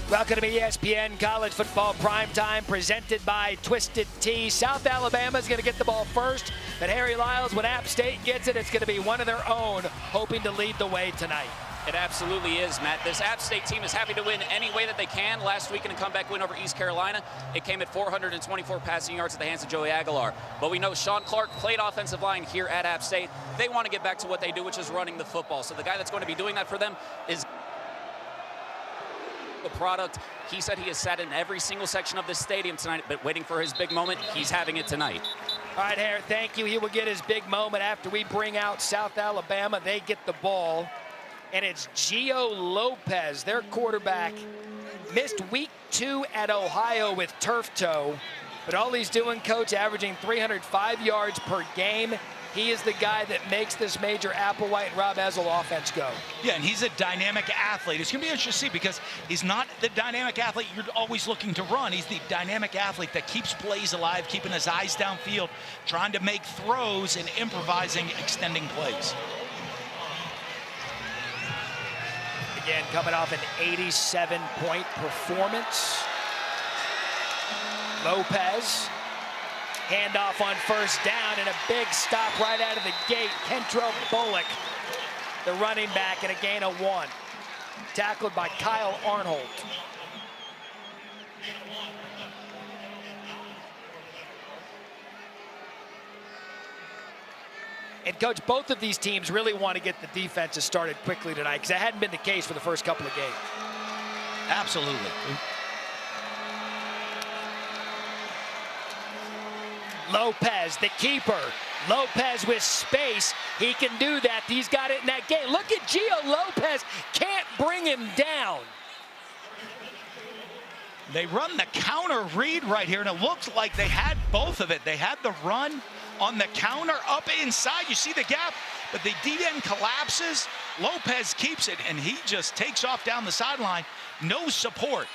Welcome to ESPN College Football Primetime, presented by Twisted Tea. South Alabama is going to get the ball first, but Harry Lyles, when App State gets it, it's going to be one of their own, hoping to lead the way tonight. It absolutely is, Matt. This App State team is happy to win any way that they can. Last week in a comeback win over East Carolina, it came at 424 passing yards at the hands of Joey Aguilar. But we know Sean Clark played offensive line here at App State. They want to get back to what they do, which is running the football. So the guy that's going to be doing that for them is the product. He said he has sat in every single section of this stadium tonight, but waiting for his big moment. He's having it tonight. All right, Harry, thank you. He will get his big moment after we bring out South Alabama. They get the ball, and it's Gio Lopez, their quarterback. Missed week 2 at Ohio with turf toe, but all he's doing, Coach, averaging 305 yards per game. He is the guy that makes this Major Applewhite and Rob Ezel offense go. Yeah, and he's a dynamic athlete. It's going to be interesting to see because he's not the dynamic athlete you're always looking to run. He's the dynamic athlete that keeps plays alive, keeping his eyes downfield, trying to make throws and improvising, extending plays. Again, coming off an 87-point performance. Lopez. Handoff on first down and a big stop right out of the gate. Kentrell Bullock, the running back, and a gain of 1. Tackled by Kyle Arnold. And, Coach, both of these teams really want to get the defenses started quickly tonight because that hadn't been the case for the first couple of games. Absolutely. Lopez, the keeper. Lopez with space. He can do that. He's got it in that game. Look at Gio Lopez. Can't bring him down. They run the counter read right here, and it looks like they had both of it. They had the run on the counter up inside. You see the gap, but the D-end collapses. Lopez keeps it, and he just takes off down the sideline. No support.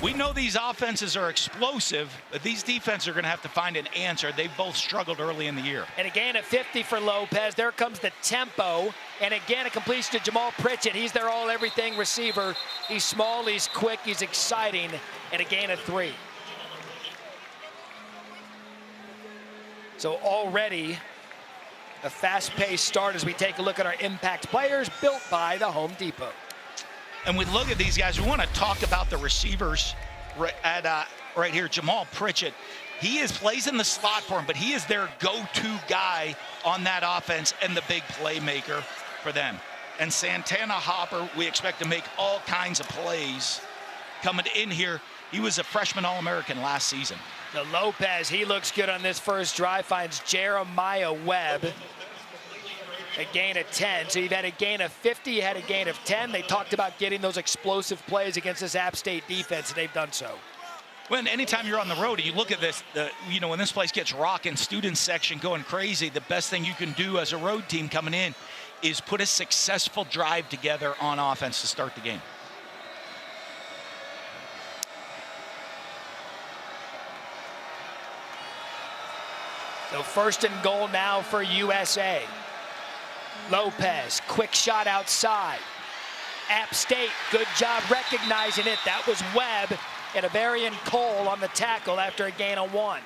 We know these offenses are explosive, but these defenses are going to have to find an answer. They've both struggled early in the year. And again, a 50 for Lopez. There comes the tempo. And again, a completion to Jamal Pritchett. He's their all-everything receiver. He's small, he's quick, he's exciting. And a gain of 3. So already a fast-paced start as we take a look at our impact players built by the Home Depot. And we look at these guys. We want to talk about the receivers right here. Jamal Pritchett, he plays in the slot for him, but he is their go-to guy on that offense and the big playmaker for them. And Santana Hopper, we expect to make all kinds of plays coming in here. He was a freshman All-American last season. Now Lopez, he looks good on this first drive, finds Jeremiah Webb. A gain of 10. So you've had a gain of 50, you had a gain of 10. They talked about getting those explosive plays against this App State defense, and they've done so. Well, anytime you're on the road and you look at this, when this place gets rocking, student section going crazy, the best thing you can do as a road team coming in is put a successful drive together on offense to start the game. So first and goal now for USA. Lopez, quick shot outside. App State, good job recognizing it. That was Webb and Avarian Cole on the tackle after a gain of 1.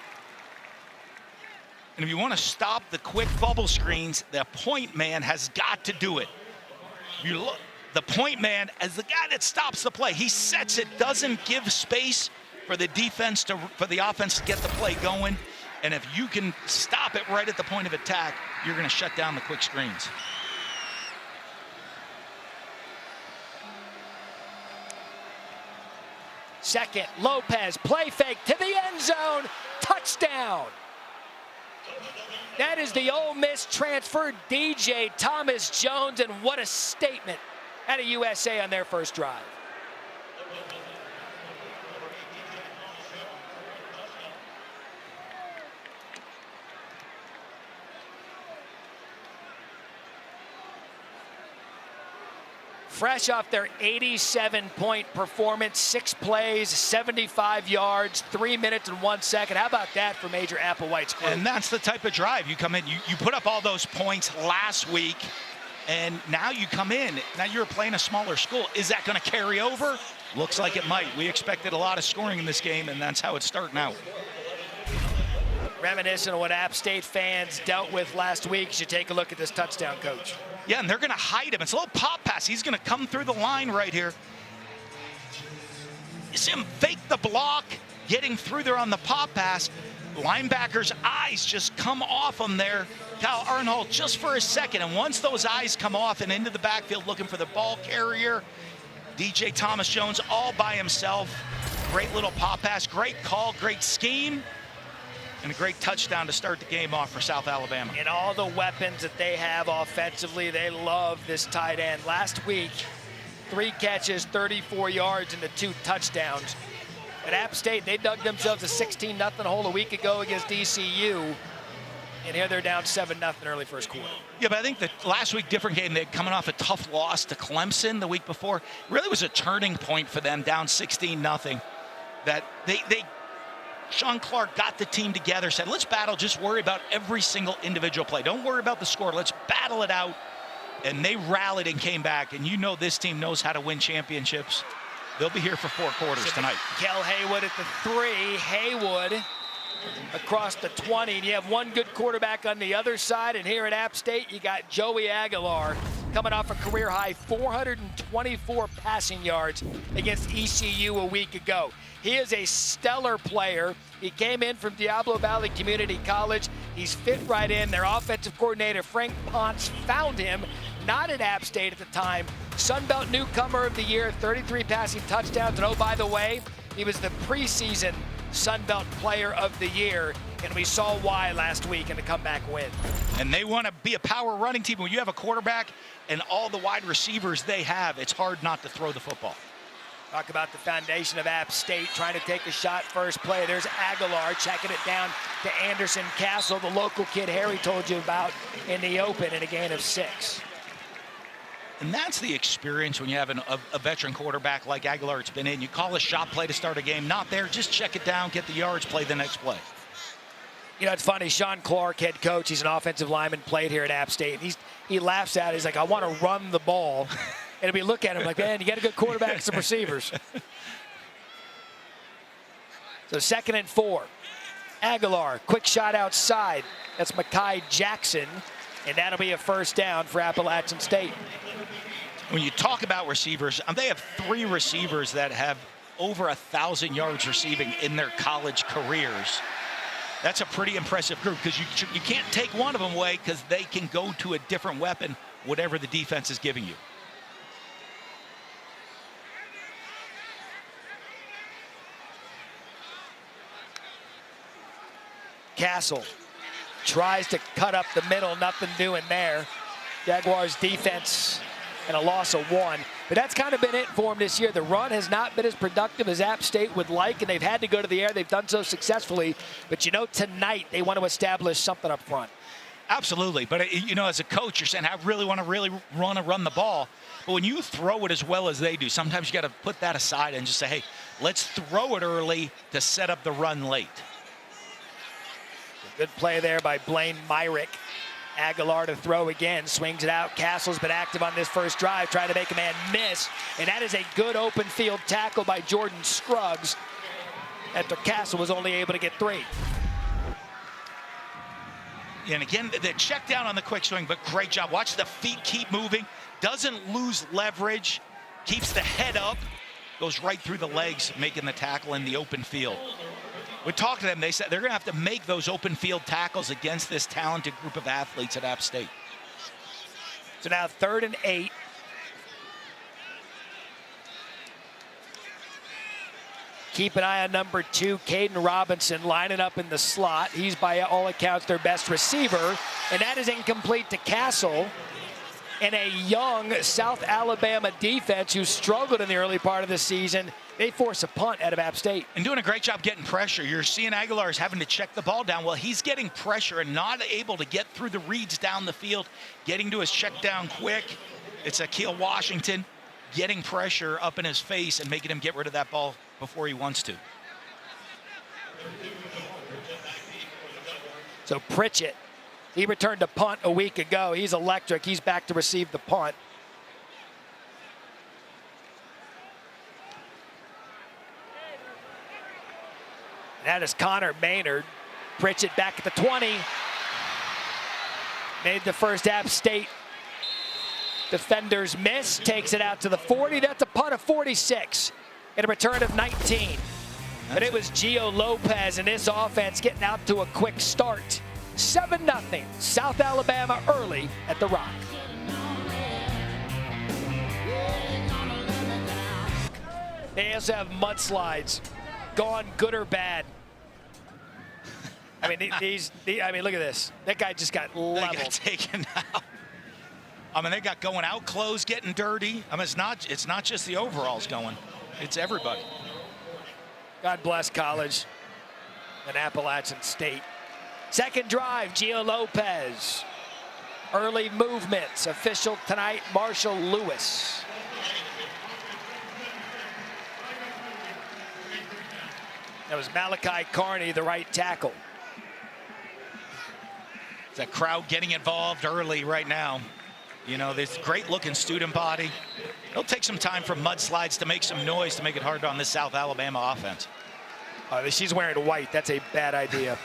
And if you want to stop the quick bubble screens, the point man has got to do it. You look, the point man, as the guy that stops the play, he sets it, doesn't give space for the defense for the offense to get the play going. And if you can stop it right at the point of attack, you're going to shut down the quick screens. Second, Lopez, play fake to the end zone, touchdown. That is the Ole Miss transfer, DJ Thomas Jones, and what a statement out of USA on their first drive. Fresh off their 87-point performance, 6 plays, 75 yards, 3 minutes and 1 second. How about that for Major Applewhite's group? And that's the type of drive you come in. You put up all those points last week And now you come in. Now you're playing a smaller school. Is that going to carry over? Looks like it might. We expected a lot of scoring in this game, and that's how it's starting out. Reminiscent of what App State fans dealt with last week as you take a look at this touchdown, Coach. Yeah, and they're going to hide him. It's a little pop pass. He's going to come through the line right here. You see him fake the block, getting through there on the pop pass. Linebacker's eyes just come off him there. Kyle Arnhold just for a second. And once those eyes come off and into the backfield looking for the ball carrier, DJ Thomas Jones all by himself. Great little pop pass, great call, great scheme. And a great touchdown to start the game off for South Alabama. And all the weapons that they have offensively, they love this tight end. Last week, 3 catches, 34 yards, and the 2 touchdowns. At App State, they dug themselves a 16-0 hole a week ago against ECU. And here they're down 7-0 early first quarter. Yeah, but I think that last week, different game. They're coming off a tough loss to Clemson the week before. Really was a turning point for them, down 16-0. That they Sean Clark got the team together, said, let's battle, just worry about every single individual play. Don't worry about the score. Let's battle it out. And they rallied and came back. And you know this team knows how to win championships. They'll be here for 4 quarters tonight. Kel Haywood at the 3. Haywood across the 20. And you have one good quarterback on the other side. And here at App State, you got Joey Aguilar coming off a career-high 424 passing yards against ECU a week ago. He is a stellar player. He came in from Diablo Valley Community College. He's fit right in. Their offensive coordinator, Frank Ponce, found him, not at App State at the time. Sun Belt Newcomer of the Year, 33 passing touchdowns. And oh, by the way, he was the preseason Sun Belt Player of the Year. And we saw why last week in the comeback win. And they want to be a power running team. When you have a quarterback and all the wide receivers they have, it's hard not to throw the football. Talk about the foundation of App State trying to take a shot first play. There's Aguilar checking it down to Anderson Castle, the local kid Harry told you about in the open, in a gain of 6. And that's the experience when you have a veteran quarterback like Aguilar. It's been in. You call a shot play to start a game. Not there. Just check it down, get the yards, play the next play. You know, it's funny. Sean Clark, head coach, he's an offensive lineman, played here at App State. He laughs at it. He's like, I want to run the ball. And we look at him like, man, you got a good quarterback and some receivers. So 2nd and 4. Aguilar, quick shot outside. That's Mekhi Jackson. And that'll be a first down for Appalachian State. When you talk about receivers, they have 3 receivers that have over 1,000 yards receiving in their college careers. That's a pretty impressive group because you can't take one of them away because they can go to a different weapon, whatever the defense is giving you. Castle tries to cut up the middle, nothing doing there. Jaguars defense and a loss of 1. But that's kind of been it for them this year. The run has not been as productive as App State would like, and they've had to go to the air. They've done so successfully. But you know, tonight they want to establish something up front. Absolutely. But, you know, as a coach, you're saying, I really want to run the ball. But when you throw it as well as they do, sometimes you got to put that aside and just say, hey, let's throw it early to set up the run late. Good play there by Blaine Myrick. Aguilar to throw again, swings it out. Castle's been active on this first drive, trying to make a man miss. And that is a good open field tackle by Jordan Scruggs after Castle was only able to get 3. And again, the check down on the quick swing, but great job. Watch the feet keep moving. Doesn't lose leverage. Keeps the head up. Goes right through the legs, making the tackle in the open field. We talked to them. They said they're going to have to make those open field tackles against this talented group of athletes at App State. So now 3rd and 8. Keep an eye on number 2, Caden Robinson, lining up in the slot. He's, by all accounts, their best receiver. And that is incomplete to Castle. And a young South Alabama defense who struggled in the early part of the season, they force a punt out of App State. And doing a great job getting pressure. You're seeing Aguilar is having to check the ball down. Well, he's getting pressure and not able to get through the reads down the field, getting to his check down quick. It's Akeel Washington getting pressure up in his face and making him get rid of that ball before he wants to. So Pritchett He returned a punt a week ago. He's electric. He's back to receive the punt. That is Connor Maynard. Pritchett back at the 20. Made the first App State defenders miss. Takes it out to the 40. That's a punt of 46 and a return of 19. But it was Gio Lopez and this offense getting out to a quick start. 7-0 South Alabama early at the Rock. They also have mudslides. Gone good or bad. I mean, look at this. That guy just got leveled. They got taken out. I mean, they got going out clothes getting dirty. I mean, it's not just the overalls going. It's everybody. God bless college and Appalachian State. Second drive, Gio Lopez. Early movements. Official tonight, Marshall Lewis. That was Malachi Carney, the right tackle. That crowd getting involved early right now. You know, this great-looking student body. It'll take some time for mudslides to make some noise to make it hard on this South Alabama offense. She's wearing white. That's a bad idea.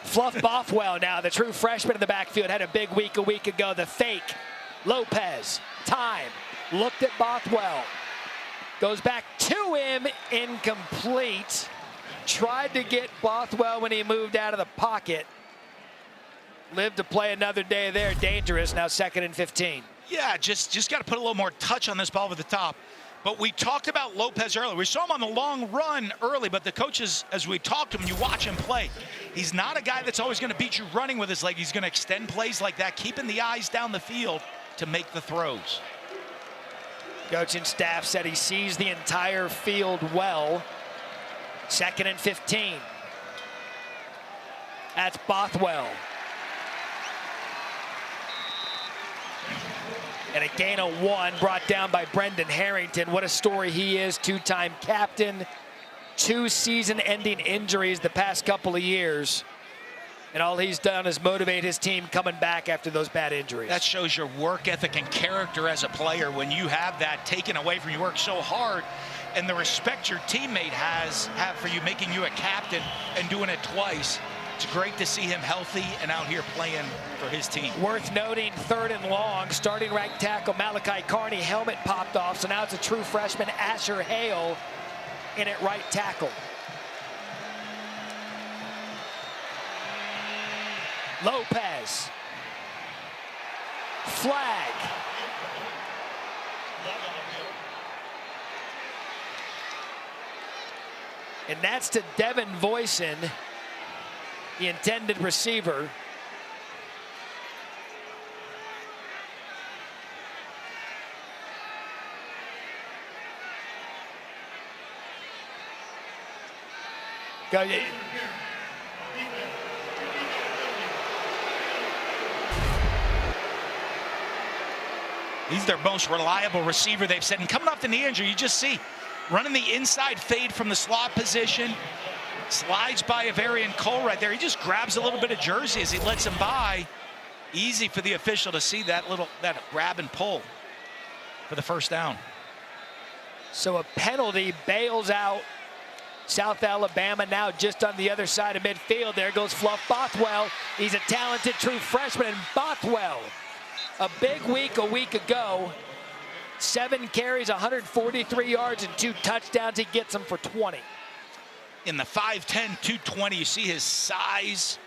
Fluff Bothwell now, the true freshman in the backfield, had a big week a week ago. The fake. Lopez. Time. Looked at Bothwell. Goes back to him. Incomplete. Tried to get Bothwell when he moved out of the pocket. Lived to play another day there. Dangerous. Now 2nd and 15. Yeah, just got to put a little more touch on this ball over the top. But we talked about Lopez earlier. We saw him on the long run early, but the coaches, as we talked to him, you watch him play. He's not a guy that's always going to beat you running with his leg. He's going to extend plays like that, keeping the eyes down the field to make the throws. Coaching staff said he sees the entire field well. 2nd and 15. That's Bothwell. And a gain of 1 brought down by Brendan Harrington. What a story he is. 2-time captain. 2 season-ending injuries the past couple of years. And all he's done is motivate his team coming back after those bad injuries. That shows your work ethic and character as a player when you have that taken away from you. Work so hard, and the respect your teammate have for you, making you a captain and doing it twice. It's great to see him healthy and out here playing for his team. Worth noting, 3rd and long, starting right tackle Malachi Carney, helmet popped off, so now it's a true freshman, Asher Hale, in at right tackle. Lopez. Flag. And that's to Devin Voisin, the intended receiver. He's their most reliable receiver, they've said. And coming off the knee injury, you just see running the inside fade from the slot position. Slides by Avarian Cole right there. He just grabs a little bit of jersey as he lets him by. Easy for the official to see that grab and pull for the first down. So a penalty bails out South Alabama now just on the other side of midfield. There goes Fluff Bothwell. He's a talented true freshman. And Bothwell, a big week a week ago. 7 carries, 143 yards, and 2 touchdowns. He gets them for 20. In the 5'10", 220, you see his size.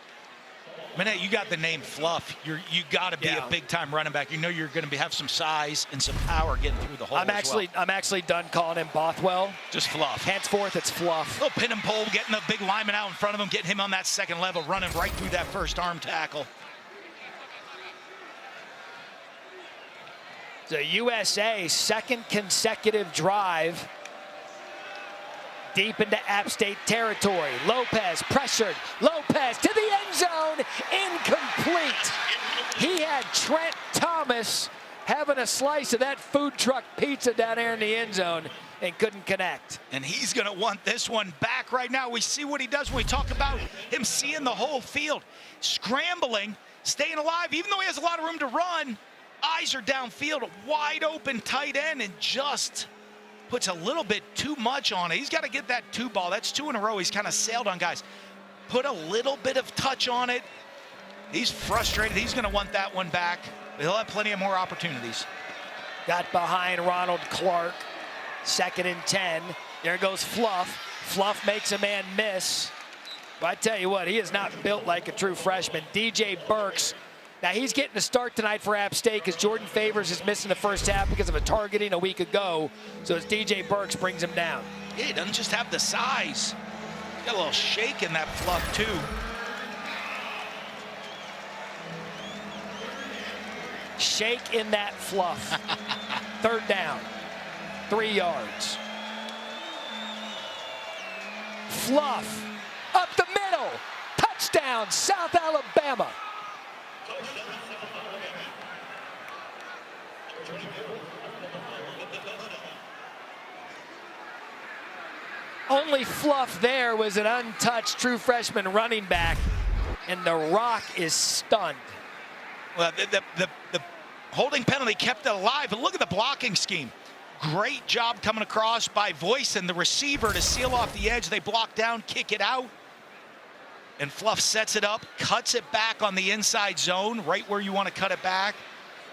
Minette, you got the name Fluff. You got to be a big-time running back. You know you're going to have some size and some power getting through the hole. I'm actually done calling him Bothwell. Just Fluff. Henceforth, it's Fluff. Little pin and pull, getting the big lineman out in front of him, getting him on that second level, running right through that first arm tackle. The USA, second consecutive drive deep into App State territory. Lopez pressured. Lopez to the end zone. Incomplete. He had Trent Thomas having a slice of that food truck pizza down there in the end zone and couldn't connect. And he's going to want this one back right now. We see what he does when we talk about him seeing the whole field. Scrambling, staying alive, even though he has a lot of room to run. Eyes are downfield, a wide open tight end, and just puts a little bit too much on it. He's got to get that 2 ball. That's 2 in a row. He's kind of sailed on guys. Put a little bit of touch on it. He's frustrated. He's going to want that one back. He'll have plenty of more opportunities. Got behind Ronald Clark. 2nd and 10. There goes Fluff. Fluff makes a man miss. But I tell you what, he is not built like a true freshman. DJ Burks. Now, he's getting a start tonight for App State because Jordan Favors is missing the first half because of a targeting a week ago. So it's DJ Burks brings him down. Yeah, he doesn't just have the size. He's got a little shake in that Fluff, too. Shake in that Fluff. 3rd down. 3 yards. Fluff. Up the middle. Touchdown, South Alabama. Only Fluff there was an untouched true freshman running back, and the Rock is stunned. Well, the holding penalty kept it alive, but look at the blocking scheme. Great job coming across by Voice and the receiver to seal off the edge. They block down, kick it out. And Fluff sets it up, cuts it back on the inside zone, right where you want to cut it back.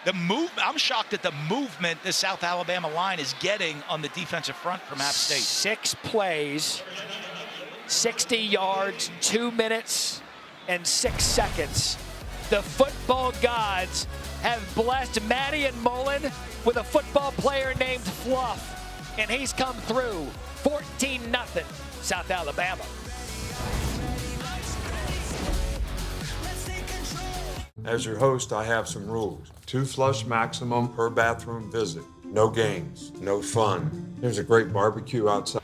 The move, I'm shocked at the movement this South Alabama line is getting on the defensive front from App State. 6 plays, 60 yards, 2 minutes, and 6 seconds. The football gods have blessed Maddie and Mullen with a football player named Fluff, and he's come through. 14-0, South Alabama. As your host, I have some rules. 2 flush maximum per bathroom visit. No games, no fun. There's a great barbecue outside.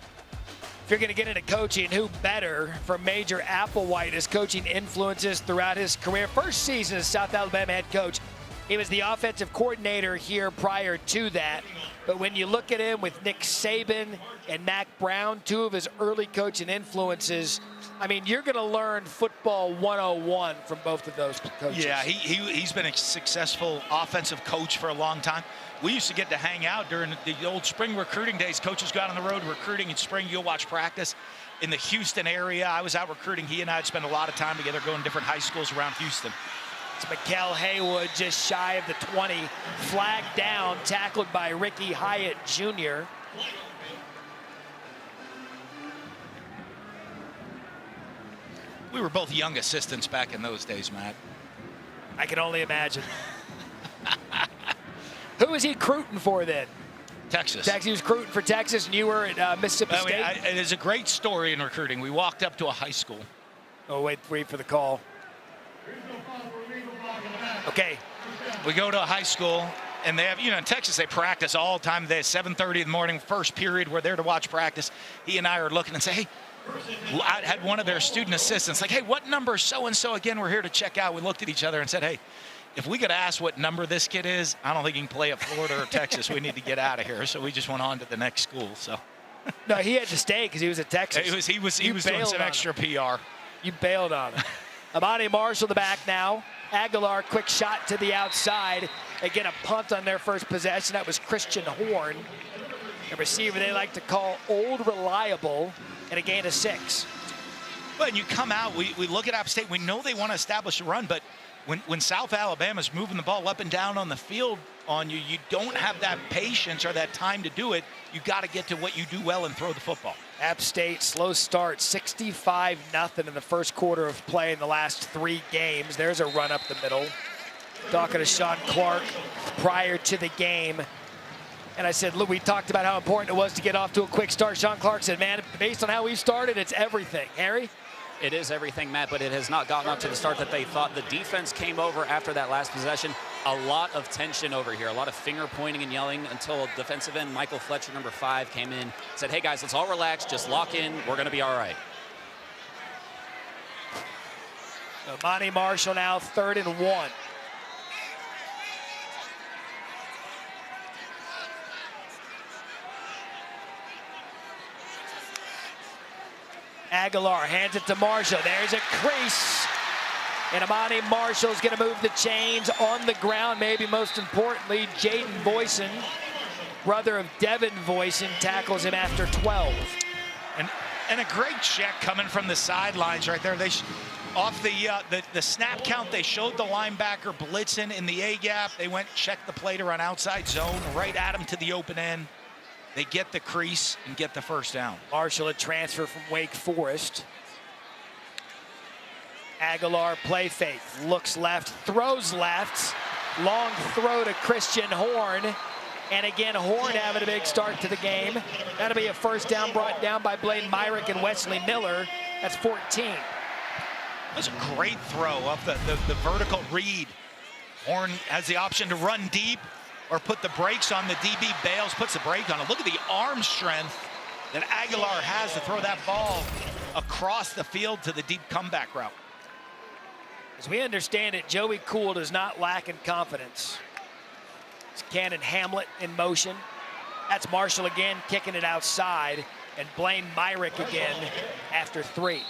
If you're going to get into coaching, who better for Major Applewhite as coaching influences throughout his career. First season as South Alabama head coach, he was the offensive coordinator here prior to that. But when you look at him with Nick Saban and Mac Brown, 2 of his early coaching influences, I mean, you're going to learn football 101 from both of those coaches. Yeah, he's been a successful offensive coach for a long time. We used to get to hang out during the old spring recruiting days. Coaches go out on the road recruiting in spring. You'll watch practice in the Houston area. I was out recruiting. He and I had spent a lot of time together going to different high schools around Houston. It's Mikael Haywood just shy of the 20. Flagged down, tackled by Ricky Hyatt Jr. We were both young assistants back in those days, Matt. I can only imagine. Who was he recruiting for then? Texas. He was recruiting for Texas, and you were at Mississippi State? It is a great story in recruiting. We walked up to a high school. Oh, wait for the call. Okay. We go to a high school, and they have, in Texas, they practice all the time. They have 7:30 in the morning, first period. We're there to watch practice. He and I are looking and say, hey, I had one of their student assistants like, hey, what number so-and-so again? We're here to check out. We looked at each other and said, hey, if we could ask what number this kid is, I don't think he can play at Florida or Texas. We need to get out of here. So we just went on to the next school. So no, he had to stay because he was at Texas. He was doing some extra PR. You bailed on him. Amani Marshall the back now. Aguilar, quick shot to the outside. They get a punt on their first possession. That was Christian Horn, a receiver they like to call old reliable, and a gain of 6. But you come out, we look at App State. We know they want to establish a run, but when South Alabama's moving the ball up and down on the field on you, you don't have that patience or that time to do it. You got to get to what you do well and throw the football. App State, slow start, 65-0 in the first quarter of play in the last 3 games. There's a run up the middle. Talking to Sean Clark prior to the game. And I said, look, we talked about how important it was to get off to a quick start. Sean Clark said, man, based on how we started, it's everything. Harry? It is everything, Matt, but it has not gotten up to the start that they thought. The defense came over after that last possession. A lot of tension over here, a lot of finger pointing and yelling until defensive end Michael Fletcher, number 5, came in, said, hey, guys, let's all relax, just lock in. We're going to be all right. So Monty Marshall now 3rd and 1. Aguilar hands it to Marshall. There's a crease. And Amani Marshall's going to move the chains on the ground. Maybe most importantly, Jaden Voisin, brother of Devin Voisin, tackles him after 12. And a great check coming from the sidelines right there. Off the snap count, they showed the linebacker blitzing in the A-gap. They went checked the play to run outside zone, right at him to the open end. They get the crease and get the first down. Marshall, a transfer from Wake Forest. Aguilar, play fake, looks left, throws left. Long throw to Christian Horn. And again, Horn having a big start to the game. That'll be a first down brought down by Blaine Myrick and Wesley Miller. That's 14. That was a great throw up the vertical read. Horn has the option to run deep or put the brakes on. The DB bails, puts the brake on it. Look at the arm strength that Aguilar has to throw that ball across the field to the deep comeback route. As we understand it, Joey Cool does not lack in confidence. It's Cannon Hamlet in motion. That's Marshall again kicking it outside, and Blaine Myrick again after 3.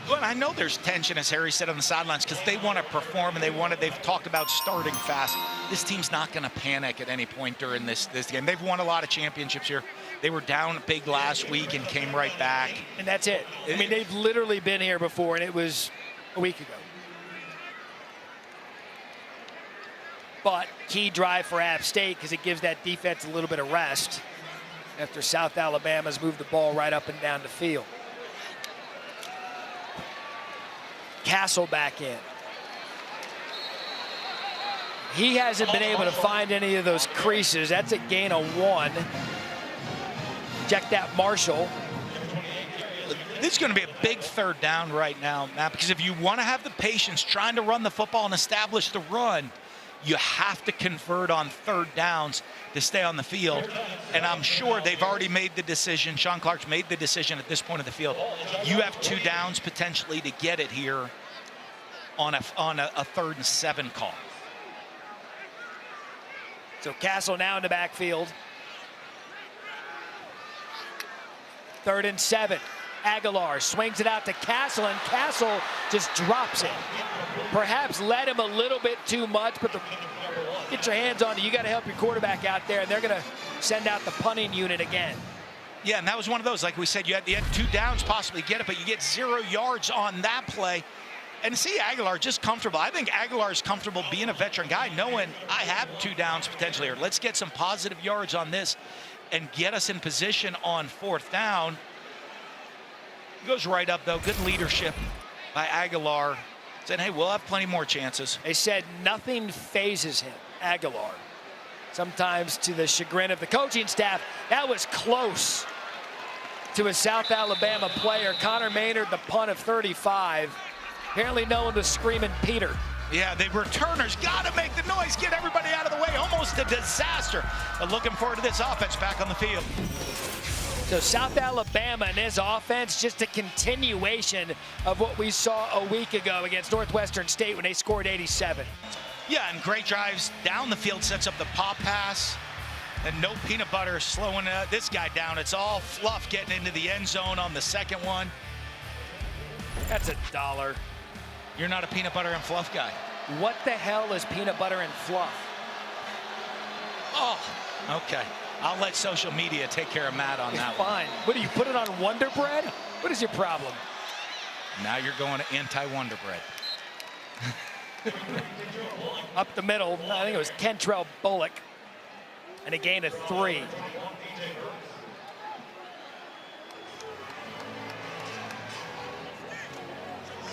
Well, I know there's tension, as Harry said on the sidelines, because they want to perform and they've talked about starting fast. This team's not going to panic at any point during this game. They've won a lot of championships here. They were down big last week and came right back. And that's it. I mean, they've literally been here before, and it was a week ago. But key drive for App State because it gives that defense a little bit of rest after South Alabama's moved the ball right up and down the field. Castle back in. He hasn't been able to find any of those creases. That's a gain of 1. Check that, Marshall. This is going to be a big third down right now, Matt, because if you want to have the patience trying to run the football and establish the run, you have to convert on third downs to stay on the field. And I'm sure they've already made the decision. Sean Clark's made the decision at this point of the field. You have 2 downs potentially to get it here on a 3rd and 7 call. So Castle now in the backfield. 3rd and 7. Aguilar swings it out to Castle, and Castle just drops it. Perhaps led him a little bit too much, but get your hands on it. You got to help your quarterback out there, and they're going to send out the punting unit again. Yeah, and that was one of those, like we said, you had 2 downs, possibly get it, but you get 0 yards on that play. And see Aguilar just comfortable. I think Aguilar is comfortable being a veteran guy, knowing I have 2 downs potentially here. Let's get some positive yards on this and get us in position on 4th down. Goes right up, though. Good leadership by Aguilar. Saying, hey, we'll have plenty more chances. They said nothing phases him, Aguilar. Sometimes to the chagrin of the coaching staff. That was close to a South Alabama player. Connor Maynard, the punt of 35. Apparently no one was screaming Peter. Yeah, the returners got to make the noise, get everybody out of the way. Almost a disaster. But looking forward to this offense back on the field. So South Alabama and his offense, just a continuation of what we saw a week ago against Northwestern State when they scored 87. Yeah, and great drives down the field, sets up the pop pass. And no peanut butter slowing this guy down. It's all fluff getting into the end zone on the second one. That's $1. You're not a peanut butter and fluff guy. What the hell is peanut butter and fluff? Oh, okay. I'll let social media take care of Matt on that one. Fine. What do you put it on Wonder Bread? What is your problem? Now you're going to anti-Wonder Bread. Up the middle, I think it was Kentrell Bullock. And a gain of 3.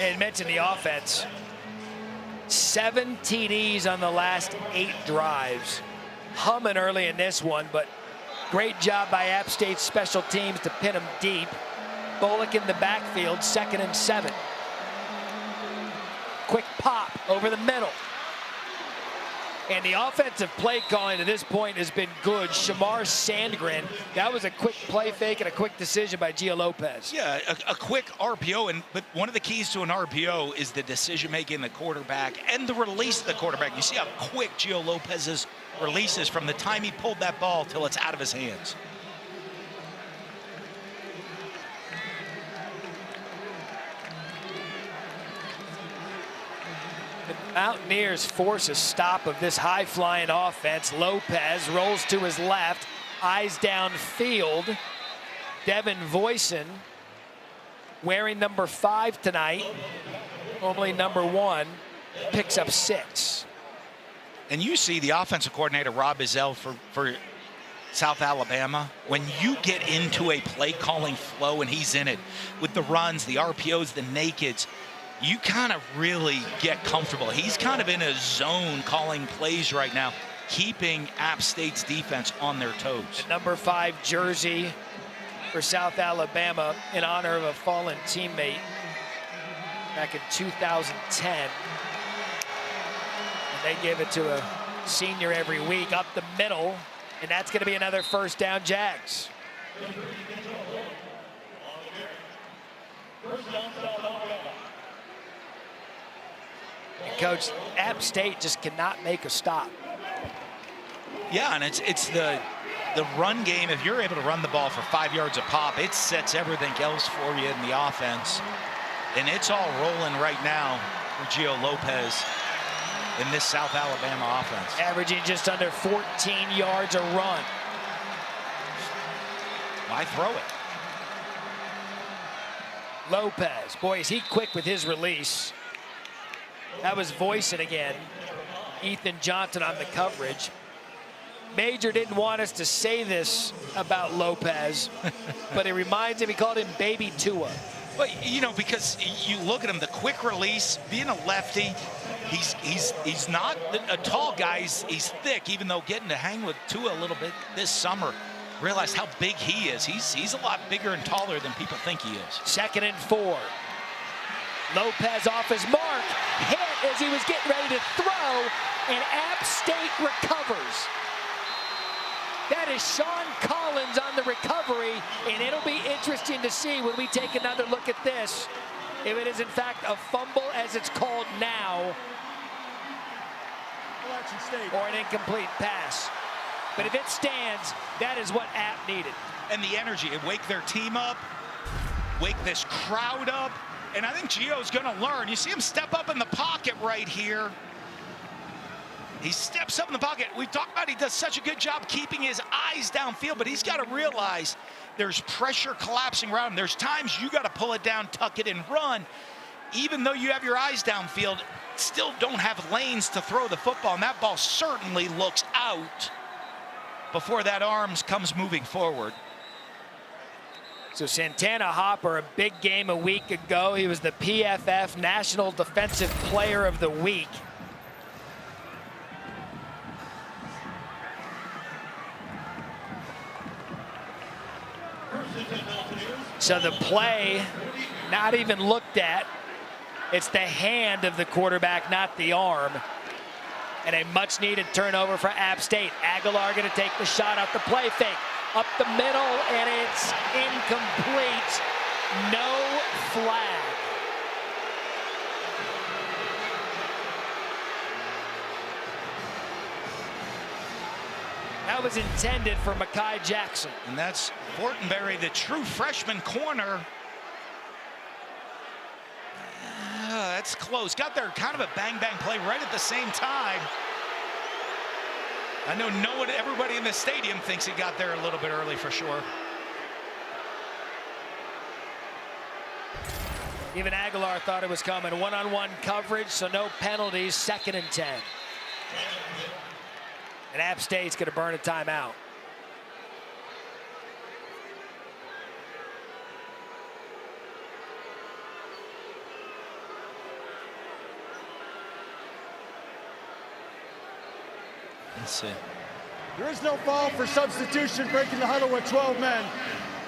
And mentioned the offense. 7 TDs on the last 8 drives. Humming early in this one, but great job by App State special teams to pin him deep. Bullock in the backfield, 2nd and 7. Quick pop over the middle. And the offensive play calling to this point has been good. Shamar Sandgren, that was a quick play fake and a quick decision by Gio Lopez. Yeah, a quick RPO, but one of the keys to an RPO is the decision-making, the quarterback, and the release of the quarterback. You see how quick Gio Lopez's releases from the time he pulled that ball till it's out of his hands. The Mountaineers force a stop of this high-flying offense. Lopez rolls to his left, eyes downfield. Devin Voisin, wearing number 5 tonight, normally number 1, picks up 6. And you see the offensive coordinator, Rob Ezell, for South Alabama, when you get into a play-calling flow and he's in it with the runs, the RPOs, the nakeds, you kind of really get comfortable. He's kind of in a zone calling plays right now, keeping App State's defense on their toes. The number 5 jersey for South Alabama in honor of a fallen teammate back in 2010. And they gave it to a senior every week up the middle, and that's going to be another first down, Jags. And Coach, App State just cannot make a stop. Yeah, and it's the run game. If you're able to run the ball for 5 yards a pop, it sets everything else for you in the offense. And it's all rolling right now for Gio Lopez in this South Alabama offense. Averaging just under 14 yards a run. Why throw it? Lopez, boy, is he quick with his release. That was Voisin again. Ethan Johnson on the coverage. Major didn't want us to say this about Lopez, but it reminds him, he called him Baby Tua. Well, you know, because you look at him, the quick release, being a lefty, he's not a tall guy. He's thick, even though getting to hang with Tua a little bit this summer, realized how big he is. He's a lot bigger and taller than people think he is. 2nd and 4. Lopez off his mark, hit as he was getting ready to throw, and App State recovers. That is Sean Collins on the recovery, and it'll be interesting to see when we take another look at this, if it is in fact a fumble as it's called now, or an incomplete pass. But if it stands, that is what App needed. And the energy, it wake their team up, wake this crowd up, and I think Gio's going to learn. You see him step up in the pocket right here. He steps up in the pocket. We've talked about he does such a good job keeping his eyes downfield, but he's got to realize there's pressure collapsing around him. There's times you got to pull it down, tuck it, and run. Even though you have your eyes downfield, still don't have lanes to throw the football, and that ball certainly looks out before that arms comes moving forward. So Santana Hopper, a big game a week ago. He was the PFF National Defensive Player of the Week. So the play, not even looked at. It's the hand of the quarterback, not the arm. And a much-needed turnover for App State. Aguilar going to take the shot out the play fake. Up the middle, and it's incomplete. No flag. That was intended for Mekhi Jackson. And that's Fortenberry, the true freshman corner. That's close. Got there kind of a bang-bang play right at the same time. I know everybody in the stadium thinks he got there a little bit early for sure. Even Aguilar thought it was coming. One-on-one coverage, so no penalties. 2nd and 10. And App State's going to burn a timeout. Let's see. There is no foul for substitution, breaking the huddle with 12 men.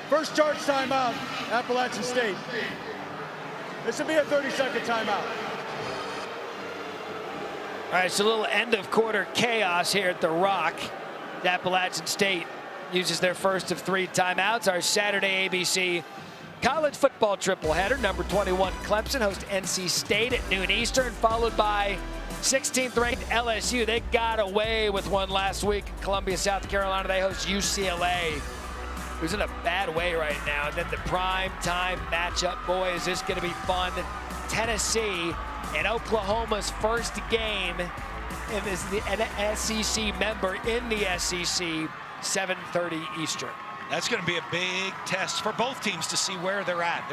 First charge timeout, Appalachian State. This will be a 30-second timeout. All right, so a little end of quarter chaos here at the Rock. Appalachian State uses their first of 3 timeouts. Our Saturday ABC college football tripleheader. Number 21 Clemson hosts NC State at noon Eastern, followed by 16th ranked LSU. They got away with one last week in Columbia, South Carolina. They host UCLA, who's in a bad way right now. And then the prime time matchup, boy, is this going to be fun. Tennessee And Oklahoma's first game is an SEC member in the SEC, 7:30 Eastern. That's going to be a big test for both teams to see where they're at.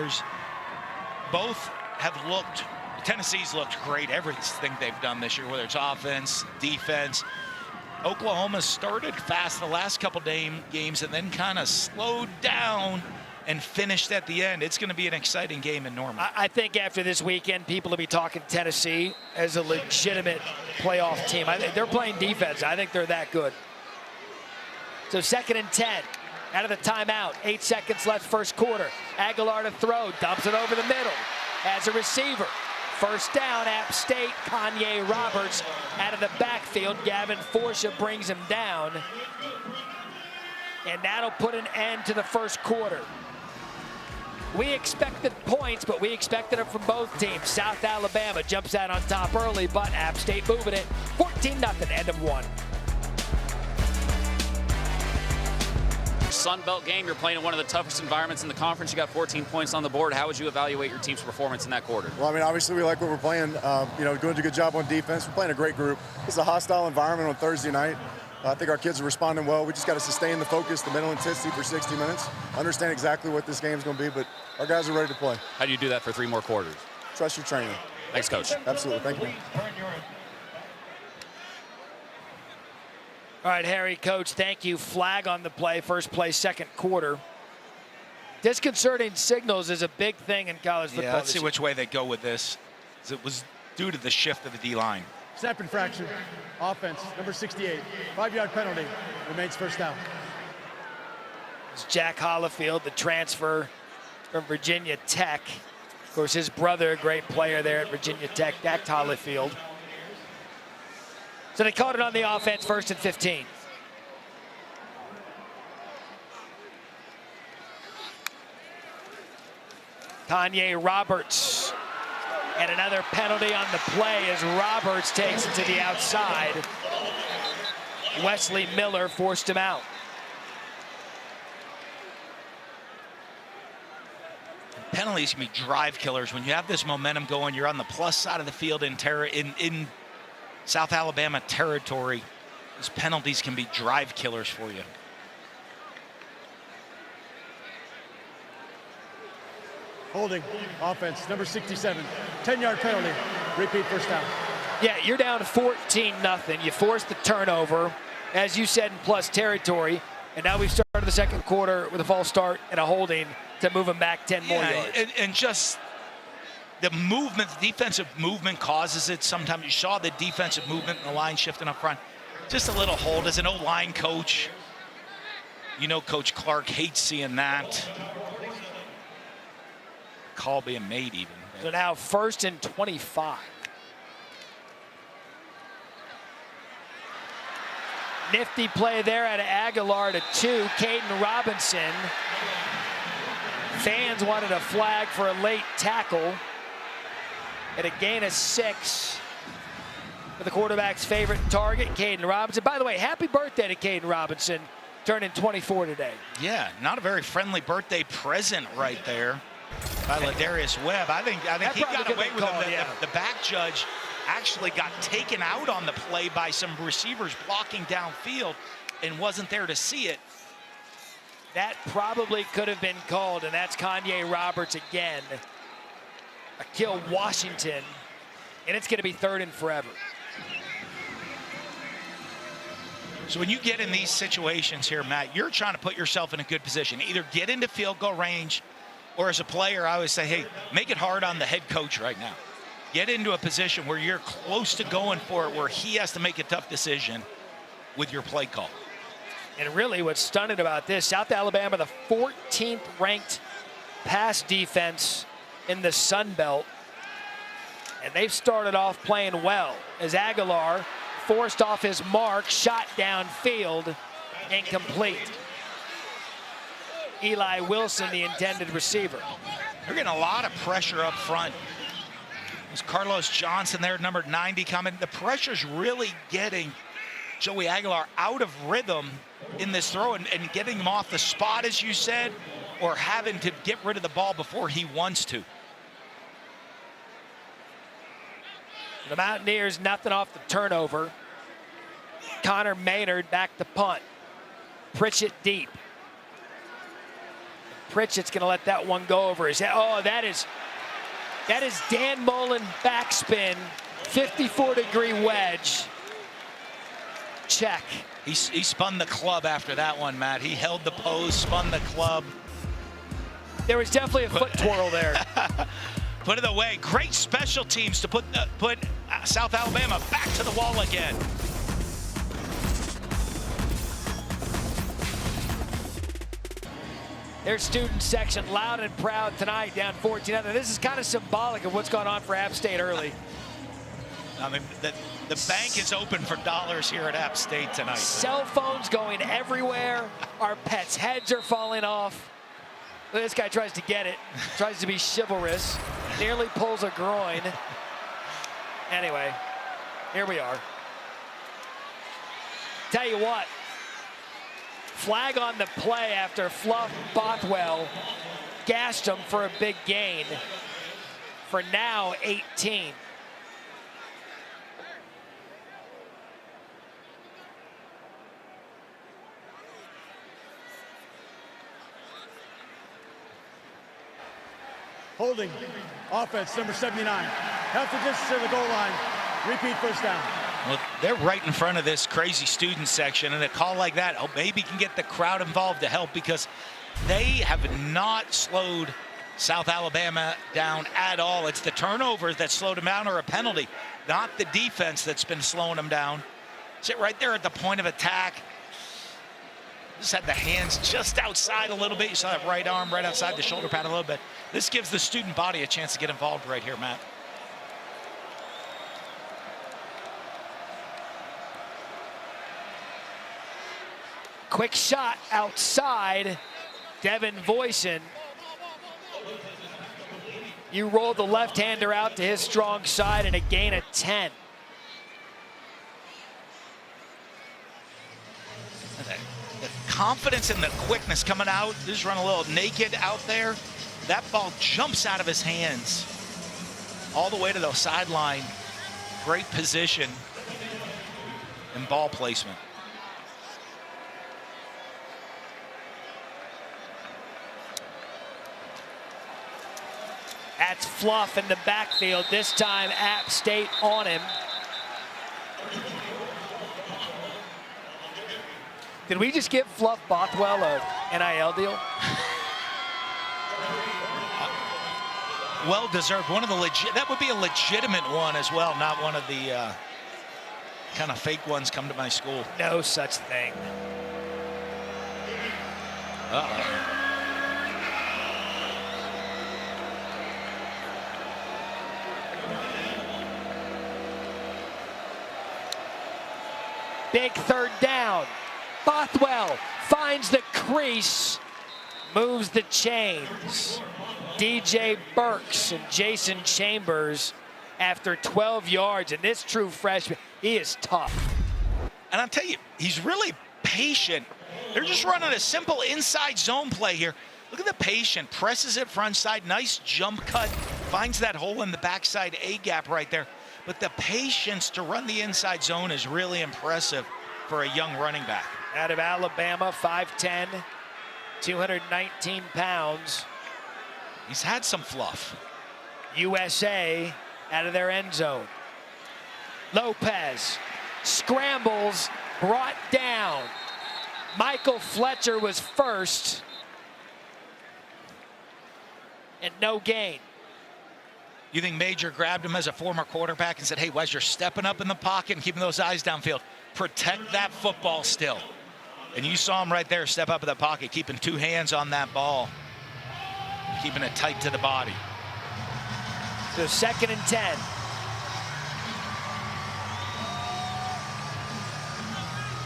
Both have looked, Tennessee's looked great, everything they've done this year, whether it's offense, defense. Oklahoma started fast the last couple games and then kind of slowed down and finished at the end. It's going to be an exciting game in Norman. I think after this weekend, people will be talking Tennessee as a legitimate playoff team. They're playing defense. I think they're that good. So 2nd and 10. Out of the timeout, 8 seconds left first quarter. Aguilar to throw, dumps it over the middle. As a receiver, first down, App State, Kanye Roberts out of the backfield. Gavin Forsha brings him down. And that'll put an end to the first quarter. We expected points, but we expected them from both teams. South Alabama jumps out on top early, but App State moving it. 14-0, end of one. Sun Belt game, you're playing in one of the toughest environments in the conference. You got 14 points on the board. How would you evaluate your team's performance in that quarter? Well, I mean, obviously we like what we're playing. Doing a good job on defense. We're playing a great group. It's a hostile environment on Thursday night. I think our kids are responding well. We just got to sustain the focus, the mental intensity for 60 minutes. Understand exactly what this game's going to be, but our guys are ready to play. How do you do that for 3 more quarters? Trust your training. Thanks, Coach. Absolutely. Thank you. All right, Harry, Coach, thank you. Flag on the play, first play, second quarter. Disconcerting signals is a big thing in college football. Yeah, let's see which way they go with this. It was due to the shift of the D-line. Snap infraction. Offense, number 68. 5-yard penalty. Remains first down. It's Jack Hollifield, the transfer from Virginia Tech. Of course, his brother, a great player there at Virginia Tech, Jack Hollifield. So they called it on the offense, 1st and 15. Kanye Roberts. And another penalty on the play as Roberts takes it to the outside. Wesley Miller forced him out. Penalties can be drive killers. When you have this momentum going, you're on the plus side of the field in South Alabama territory. These penalties can be drive killers for you. Holding. Offense, number 67. 10-yard penalty. Repeat first down. Yeah, you're down 14-0. You forced the turnover, as you said, in plus territory. And now we've started the second quarter with a false start and a holding to move them back 10 more yards. And just the movement, the defensive movement causes it. Sometimes you saw the defensive movement and the line shifting up front. Just a little hold. As an O-line coach, you know Coach Clark hates seeing that call being made even. So now 1st and 25. Nifty play there out of Aguilar to 2. Caden Robinson. Fans wanted a flag for a late tackle. At a gain of 6 for the quarterback's favorite target, Caden Robinson. By the way, happy birthday to Caden Robinson, turning 24 today. Yeah, not a very friendly birthday present right there by Ladarius Webb. I think he got away with it. Yeah. The back judge actually got taken out on the play by some receivers blocking downfield and wasn't there to see it. That probably could have been called, and that's Kanye Roberts again. Akil Washington, and it's going to be 3rd and forever. So when you get in these situations here, Matt, you're trying to put yourself in a good position. Either get into field goal range, or as a player, I always say, hey, make it hard on the head coach right now. Get into a position where you're close to going for it, where he has to make a tough decision with your play call. And really what's stunning about this, South Alabama, the 14th ranked pass defense in the Sun Belt. And they've started off playing well as Aguilar forced off his mark, shot downfield, incomplete. Eli Wilson, the intended receiver. They're getting a lot of pressure up front. There's Carlos Johnson there, number 90 coming. The pressure's really getting Joey Aguilar out of rhythm in this throw and getting him off the spot, as you said, or having to get rid of the ball before he wants to. The Mountaineers, nothing off the turnover. Connor Maynard back to punt. Pritchett deep. Pritchett's going to let that one go over his head. Oh, that is Dan Mullen backspin, 54-degree wedge. Check. He spun the club after that one, Matt. He held the pose, spun the club. There was definitely a foot twirl there. Put it away. Great special teams to put South Alabama back to the wall again. Their student section loud and proud tonight, down 14-0. This is kind of symbolic of what's gone on for App State early. I mean, the bank is open for dollars here at App State tonight. Cell phones going everywhere. Our pets' heads are falling off. This guy tries to get it, tries to be chivalrous, nearly pulls a groin. Anyway, here we are. Tell you what, flag on the play after Fluff Bothwell gassed him for a big gain. For now, 18. Holding, offense, number 79. Half the distance to the goal line. Repeat first down. Well, they're right in front of this crazy student section, and a call like that, maybe can get the crowd involved to help, because they have not slowed South Alabama down at all. It's the turnovers that slowed them down, or a penalty, not the defense that's been slowing them down. Sit right there at the point of attack. Just had the hands just outside a little bit. You saw that right arm right outside the shoulder pad a little bit. This gives the student body a chance to get involved right here, Matt. Quick shot outside. Devin Voisin. You roll the left-hander out to his strong side, and a gain of 10. The confidence and the quickness coming out, just run a little naked out there. That ball jumps out of his hands all the way to the sideline. Great position and ball placement. That's Fluff in the backfield. This time App State on him. Did we just give Fluff Bothwell a NIL deal? Well deserved. One of the that would be a legitimate one as well, not one of the kind of fake ones come to my school. No such thing. Uh-oh. Big third down. Bothwell finds the crease, moves the chains. DJ Burks and Jason Chambers after 12 yards, and this true freshman, he is tough. And I'll tell you, he's really patient. They're just running a simple inside zone play here. Look at the patient, presses it front side, nice jump cut, finds that hole in the backside A gap right there. But the patience to run the inside zone is really impressive for a young running back. Out of Alabama, 5'10", 219 pounds. He's had some fluff. USA out of their end zone. Lopez scrambles, brought down. Michael Fletcher was first. And no gain. You think Major grabbed him as a former quarterback and said, hey, Wes, you're stepping up in the pocket and keeping those eyes downfield. Protect that football still. And you saw him right there step up in the pocket, keeping two hands on that ball, keeping it tight to the body. So 2nd and 10.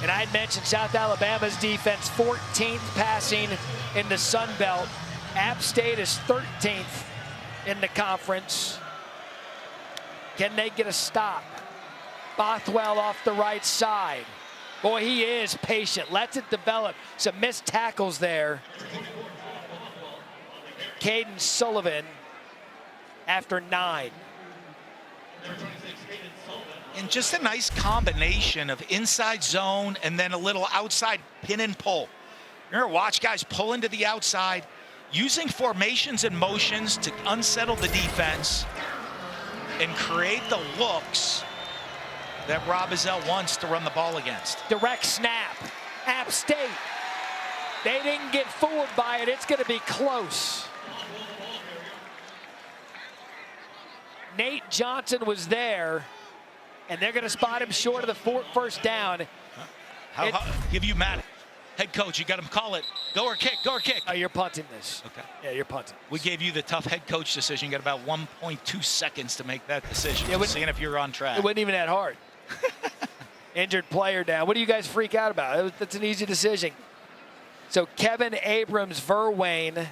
And I had mentioned South Alabama's defense, 14th passing in the Sun Belt. App State is 13th in the conference. Can they get a stop? Bothwell off the right side. Boy, he is patient. Lets it develop. Some missed tackles there. Caden Sullivan after 9. And just a nice combination of inside zone and then a little outside pin and pull. You're going to watch guys pull into the outside, using formations and motions to unsettle the defense and create the looks that Rob Ezell wants to run the ball against. Direct snap. App State. They didn't get fooled by it. It's going to be close. Nate Johnson was there, and they're going to spot him short of the first down. Give you Matt, head coach, you got him call it. Go or kick, go or kick. Oh, you're punting this. Okay. Yeah, you're punting. We gave you the tough head coach decision. You got about 1.2 seconds to make that decision. Yeah, Seeing if you're on track. It wasn't even that hard. Injured player down. What do you guys freak out about? That's an easy decision. So Kevin Abrams Verwain,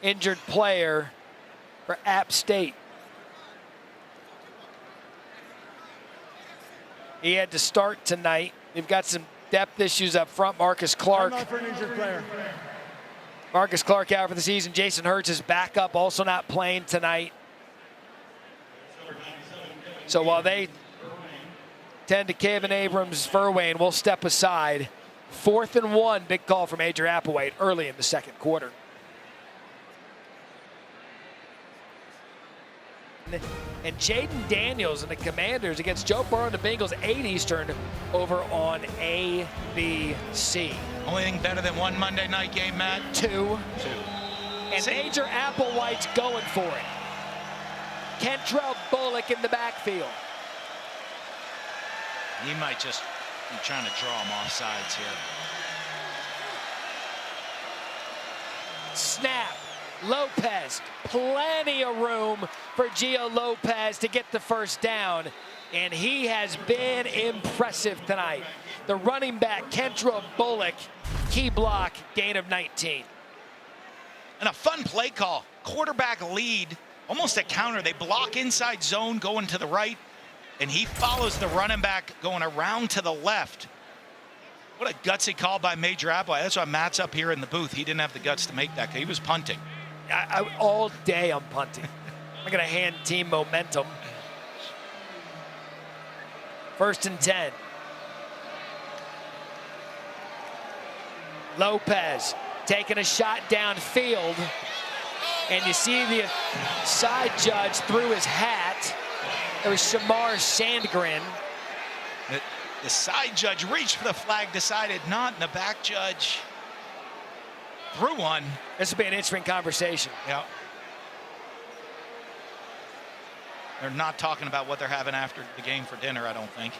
injured player for App State. He had to start tonight. They've got some depth issues up front. Marcus Clark. Timeout for an injured player. Marcus Clark out for the season. Jason Hurts is back up, also not playing tonight. So while they tend to Kevin Abrams Verwain, we'll step aside. 4th and 1, big call from Major Applewhite early in the second quarter. And Jaden Daniels and the Commanders against Joe Burrow and the Bengals, 8 Eastern over on ABC. Only thing better than one Monday night game, Matt? 2. And Major Applewhite's going for it. Kentrell Bullock in the backfield. He might just be trying to draw him off sides here. Snap. Lopez, plenty of room for Gio Lopez to get the first down, and he has been impressive tonight. The running back, Kentrell Bullock, key block, gain of 19. And a fun play call. Quarterback lead, almost a counter. They block inside zone going to the right, and he follows the running back going around to the left. What a gutsy call by Major Applewhite. That's why Matt's up here in the booth. He didn't have the guts to make that. He was punting. All day I'm punting. I'm going to hand team momentum. 1st and 10. Lopez taking a shot downfield. And you see the side judge threw his hat. It was Shamar Sandgren. The side judge reached for the flag, decided not, and the back judge threw one. This will be an interesting conversation. Yeah. They're not talking about what they're having after the game for dinner, I don't think.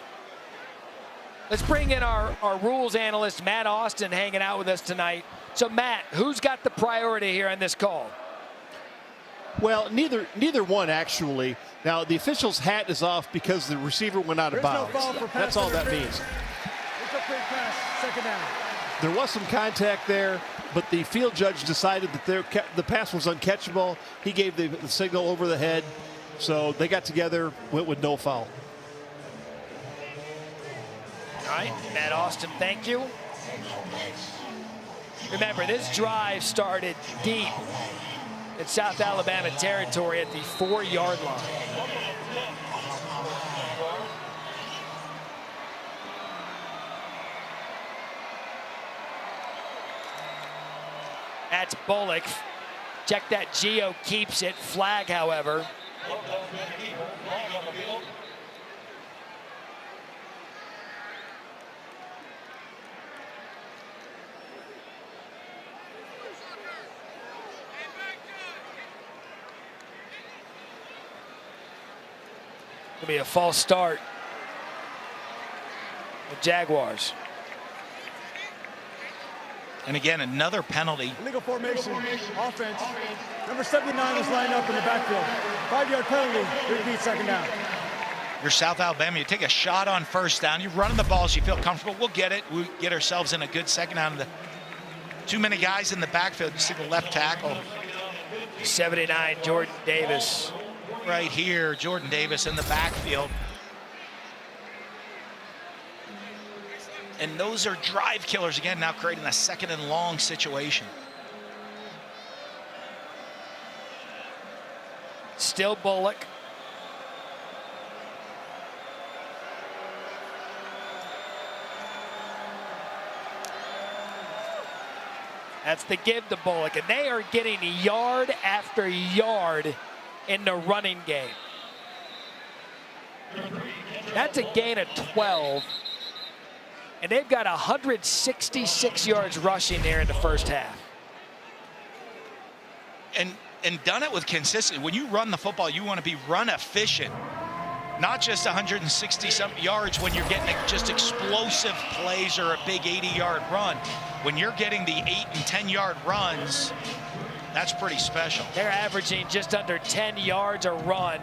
Let's bring in our rules analyst, Matt Austin, hanging out with us tonight. So, Matt, who's got the priority here on this call? Well, neither one, actually. Now, the official's hat is off because the receiver went out of bounds. That's all that means. It's a quick pass, 2nd down. There was some contact there, but the field judge decided that the pass was uncatchable. He gave the signal over the head, so they got together, went with no foul. All right, Matt Austin, thank you. Remember, this drive started deep in South Alabama territory at the 4-yard line. That's Bullock. Check that, Gio keeps it. Flag, however. It'll be a false start. The Jaguars. And again, another penalty. Illegal formation, offense. Number 79 is lined up in the backfield. 5-yard penalty, repeat 2nd down. You're South Alabama. You take a shot on 1st down. You're running the balls. You feel comfortable. We'll get it. We get ourselves in a good 2nd down. Too many guys in the backfield. You see the left tackle. 79, Jordan Davis. Right here, Jordan Davis in the backfield. And those are drive killers again, now creating a 2nd and long situation. Still Bullock. That's the give to Bullock, and they are getting yard after yard in the running game. That's a gain of 12, and they've got 166 yards rushing there in the first half. And done it with consistency. When you run the football, you want to be run efficient, not just 160-something yards when you're getting just explosive plays or a big 80-yard run. When you're getting the 8 and 10-yard runs, that's pretty special. They're averaging just under 10 yards a run.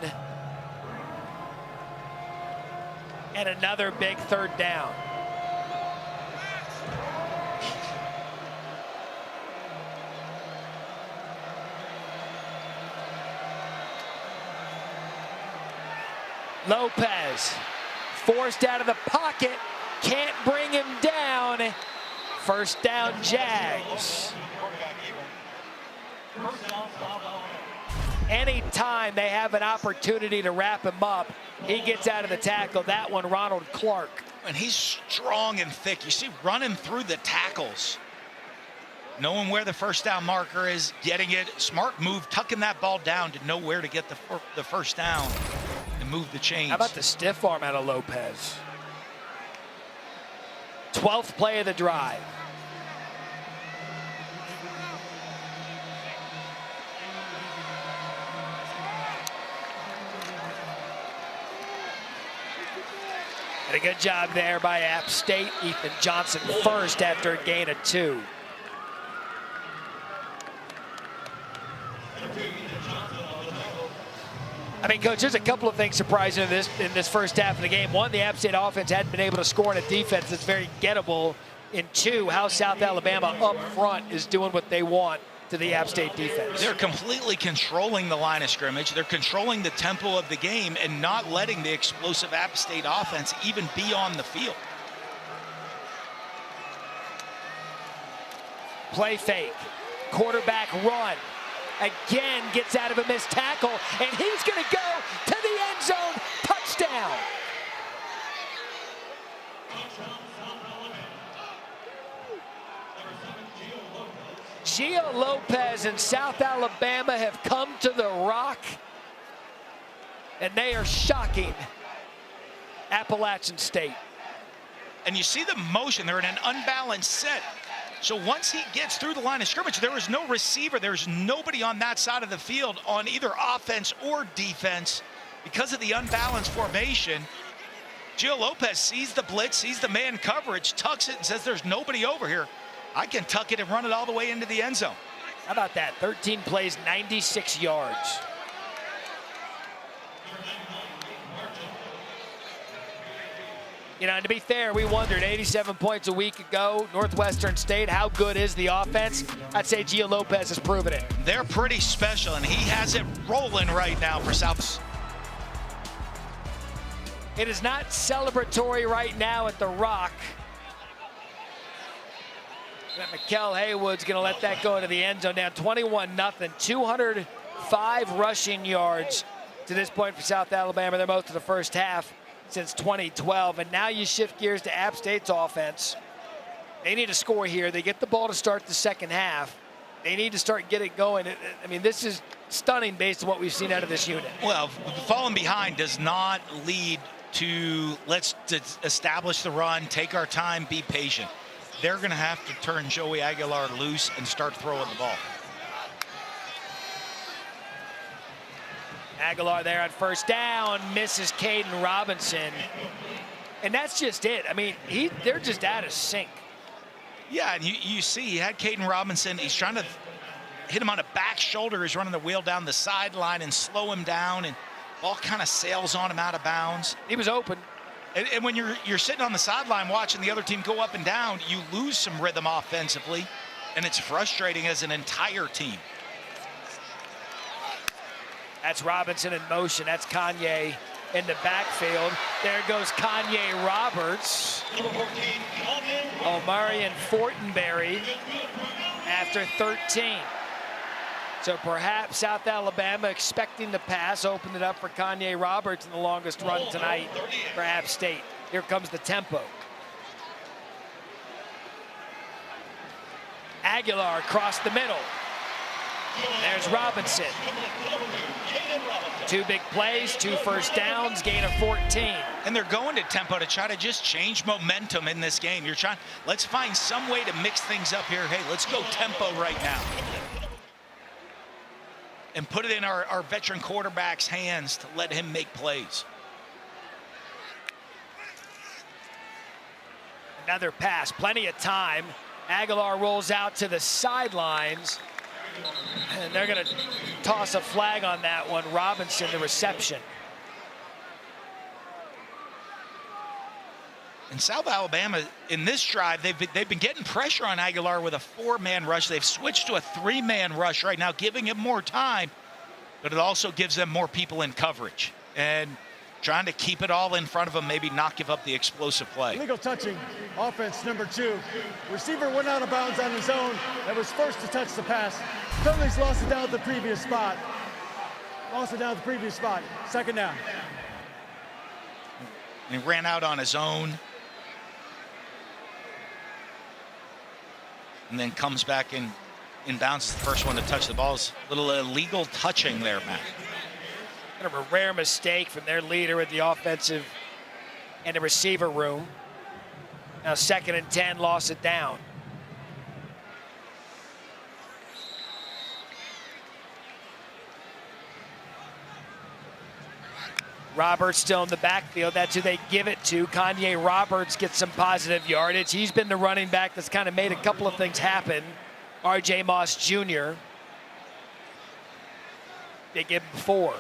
And another big third down. Lopez forced out of the pocket, can't bring him down. First down, Jags. Anytime they have an opportunity to wrap him up, he gets out of the tackle. That one, Ronald Clark. And he's strong and thick. You see running through the tackles, knowing where the first down marker is, getting it. Smart move, tucking that ball down to know where to get the first down and move the chains. How about the stiff arm out of Lopez? 12th play of the drive. And a good job there by App State. Ethan Johnson first after a gain of 2. I mean, Coach, there's a couple of things surprising in this first half of the game. One, the App State offense hadn't been able to score in a defense that's very gettable. And 2, how South Alabama up front is doing what they want to the App State defense. They're completely controlling the line of scrimmage. They're controlling the tempo of the game and not letting the explosive App State offense even be on the field. Play fake. Quarterback run. Again gets out of a missed tackle, and he's going to go to the end zone. Touchdown. Gio Lopez and South Alabama have come to the Rock, and they are shocking Appalachian State. And you see the motion. They're in an unbalanced set. So once he gets through the line of scrimmage, there is no receiver. There's nobody on that side of the field on either offense or defense because of the unbalanced formation. Gio Lopez sees the blitz, sees the man coverage, tucks it, and says there's nobody over here. I can tuck it and run it all the way into the end zone. How about that? 13 plays, 96 yards. You know, and to be fair, we wondered 87 points a week ago, Northwestern State, how good is the offense? I'd say Gio Lopez has proven it. They're pretty special, and he has it rolling right now for South. It is not celebratory right now at the Rock. Mikel Haywood's going to let that go into the end zone, down 21-0, 205 rushing yards to this point for South Alabama. They're most of the first half since 2012. And now you shift gears to App State's offense. They need to score here. They get the ball to start the second half. They need to start getting going. I mean, this is stunning based on what we've seen out of this unit. Well, falling behind does not lead to let's establish the run, take our time, be patient. They're going to have to turn Joey Aguilar loose and start throwing the ball. Aguilar there on first down, misses Caden Robinson. And that's just it. I mean, they're just out of sync. Yeah, and you see he had Caden Robinson. He's trying to hit him on the back shoulder. He's running the wheel down the sideline and slow him down, and ball kind of sails on him out of bounds. He was open. And when you're sitting on the sideline watching the other team go up and down, you lose some rhythm offensively, and it's frustrating as an entire team. That's Robinson in motion. That's Kanye in the backfield. There goes Kanye Roberts. Omarion Fortenberry after 13. So perhaps South Alabama expecting the pass, opened it up for Kanye Roberts in the longest run tonight for App State. Here comes the tempo. Aguilar across the middle. There's Robinson. 2 big plays, 2 first downs, gain of 14. And they're going to tempo to try to just change momentum in this game. You're trying, let's find some way to mix things up here. Hey, let's go tempo right now. And put it in our veteran quarterback's hands to let him make plays. Another pass, plenty of time. Aguilar rolls out to the sidelines. And they're going to toss a flag on that one. Robinson, the reception. In South Alabama, in this drive, they've been getting pressure on Aguilar with a 4-man rush. They've switched to a 3-man rush right now, giving him more time, but it also gives them more people in coverage. And trying to keep it all in front of them, maybe not give up the explosive play. Illegal touching, offense number 2. Receiver went out of bounds on his own. That was first to touch the pass. Phillies lost it down at the previous spot. Second down. And he ran out on his own. And then comes back in bounds. The first one to touch the ball. Is a little illegal touching there, Matt. Kind of a rare mistake from their leader at the offensive and the receiver room. Now 2nd and 10, lost it down. Roberts still in the backfield. That's who they give it to. Kanye Roberts gets some positive yardage. He's been the running back that's kind of made a couple of things happen. R.J. Moss Jr. They give him 4.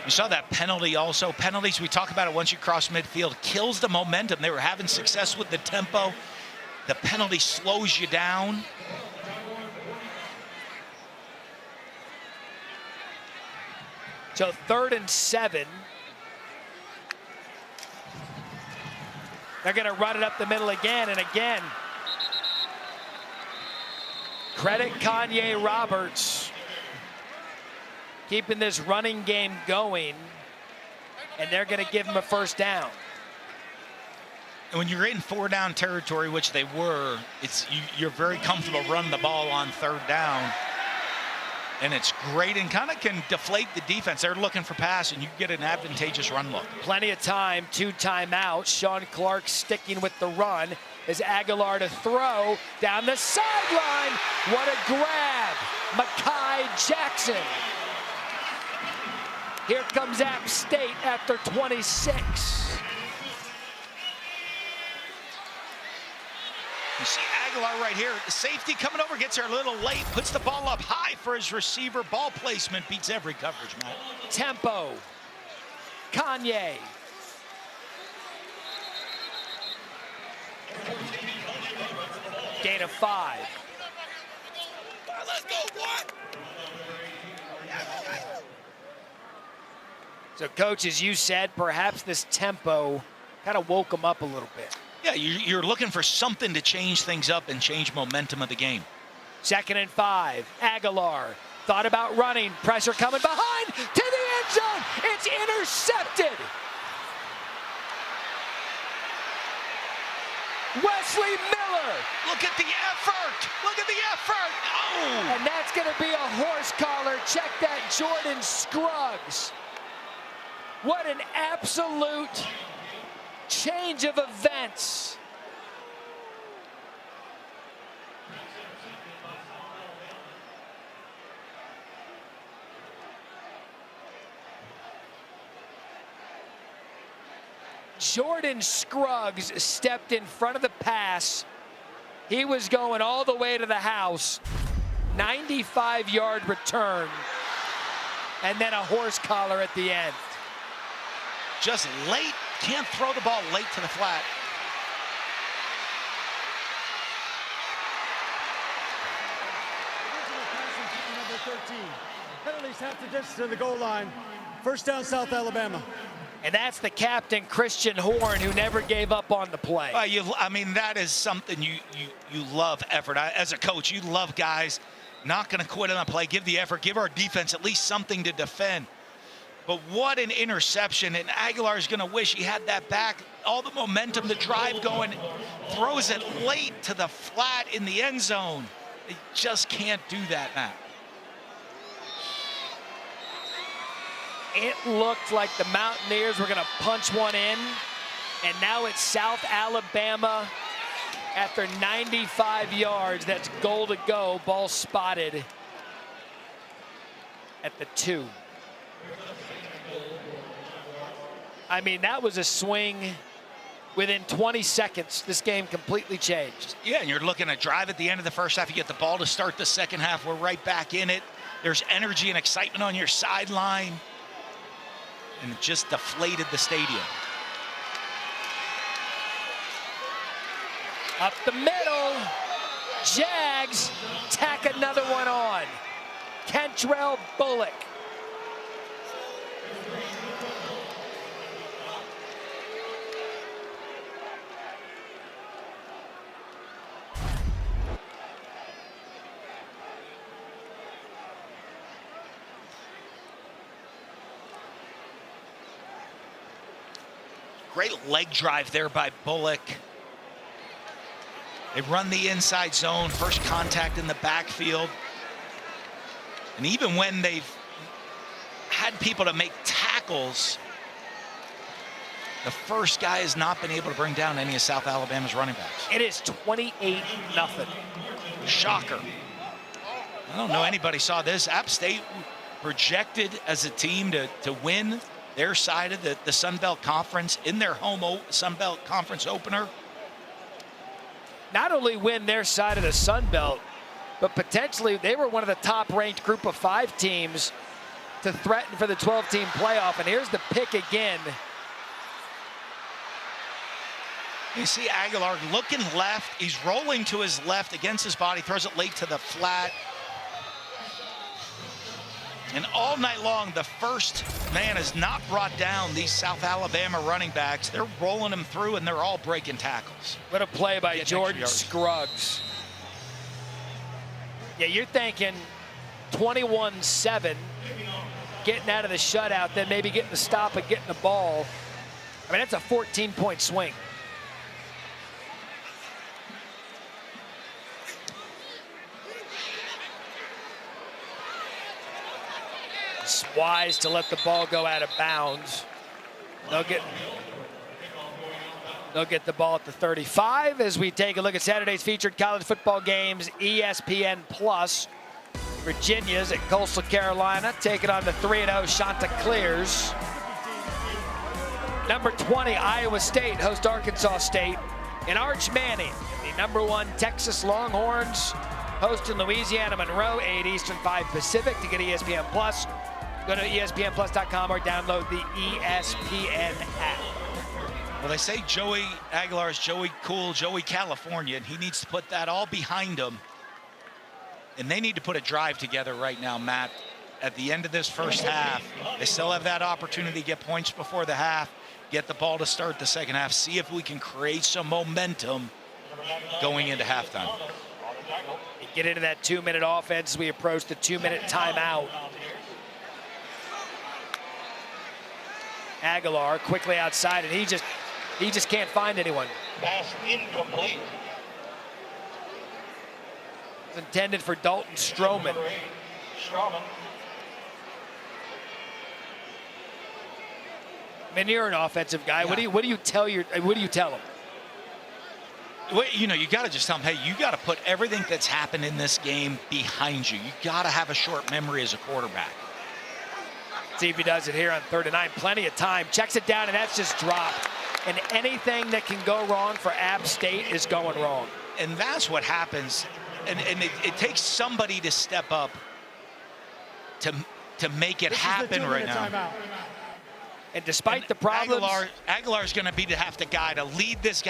You saw that penalty also. Penalties, we talk about it once you cross midfield, kills the momentum. They were having success with the tempo. The penalty slows you down. So 3rd and 7. They're going to run it up the middle again and again. Credit Kanye Roberts keeping this running game going, and they're going to give him a first down. And when you're in 4-down territory, which they were, you're very comfortable running the ball on 3rd down. And it's great and kind of can deflate the defense. They're looking for pass, and you get an advantageous run look. Plenty of time, 2 timeouts. Sean Clark sticking with the run as Aguilar to throw down the sideline. What a grab. Mekhi Jackson. Here comes App State after 26. You see Aguilar right here. The safety coming over, gets there a little late, puts the ball up high for his receiver. Ball placement beats every coverage, Matt. Tempo. Kanye. Gain of 5. Let's go, what? So, Coach, as you said, perhaps this tempo kind of woke him up a little bit. Yeah, you're looking for something to change things up and change momentum of the game. 2nd and 5. Aguilar thought about running. Pressure coming behind to the end zone. It's intercepted. Wesley Miller. Look at the effort. Look at the effort. Oh. And that's going to be a horse collar. Check that, Jordan Scruggs. What an absolute change of events. Jordan Scruggs stepped in front of the pass. He was going all the way to the house. 95-yard return. And then a horse collar at the end. Just late, can't throw the ball late to the flat. Number 13. Penalties half the distance to the goal line. First down, South Alabama. And that's the captain, Christian Horn, who never gave up on the play. I mean, that is something you love effort. As a coach, you love guys not going to quit on a play, give the effort, give our defense at least something to defend. But what an interception, and Aguilar's going to wish he had that back. All the momentum, the drive going, throws it late to the flat in the end zone. They just can't do that, Matt. It looked like the Mountaineers were going to punch one in, and now it's South Alabama after 95 yards. That's goal to go. Ball spotted at the 2. I mean, that was a swing. Within 20 seconds, this game completely changed. Yeah, and you're looking at drive at the end of the first half. You get the ball to start the second half. We're right back in it. There's energy and excitement on your sideline. And it just deflated the stadium. Up the middle. Jags tack another one on. Kentrell Bullock. Great leg drive there by Bullock. They run the inside zone, first contact in the backfield. And even when they've had people to make tackles, the first guy has not been able to bring down any of South Alabama's running backs. It is 28-0. Shocker. I don't know anybody saw this. App State projected as a team to win their side of the Sun Belt Conference in their home Sun Belt Conference opener. Not only win their side of the Sun Belt, but potentially they were one of the top-ranked group of 5 teams to threaten for the 12-team playoff. And here's the pick again. You see Aguilar looking left. He's rolling to his left against his body, throws it late to the flat. And all night long, the first man has not brought down these South Alabama running backs. They're rolling them through, and they're all breaking tackles. What a play by Jordan Scruggs. Yeah, you're thinking 21-7, getting out of the shutout, then maybe getting the stop and getting the ball. I mean, that's a 14-point swing. It's wise to let the ball go out of bounds. They'll get the ball at the 35 as we take a look at Saturday's featured college football games. ESPN Plus. Virginia's at Coastal Carolina, taking on the 3-0 Chanticleers. Number 20, Iowa State host Arkansas State. And Arch Manning, the number 1 Texas Longhorns, hosting Louisiana Monroe, 8 Eastern, 5 Pacific. To get ESPN Plus, go to ESPNplus.com or download the ESPN app. Well, they say Joey Aguilar is Joey Cool, Joey California, and he needs to put that all behind him. And they need to put a drive together right now, Matt. At the end of this first half, they still have that opportunity to get points before the half, get the ball to start the second half, see if we can create some momentum going into halftime. Get into that 2-minute offense as we approach the 2-minute timeout. Aguilar quickly outside, and he just can't find anyone. Pass incomplete. It's intended for Dalton Stroman. I mean, you're an offensive guy. Yeah. What do you tell him? Well, you know, you got to just tell them, hey, you got to put everything that's happened in this game behind you. You got to have a short memory as a quarterback. See if he does it here on 3rd and 9. Plenty of time. Checks it down, and that's just dropped. And anything that can go wrong for App State is going wrong. And that's what happens. And it takes somebody to step up to make it happen right now. Timeout. And despite the problems, Aguilar's going to have to guy to lead this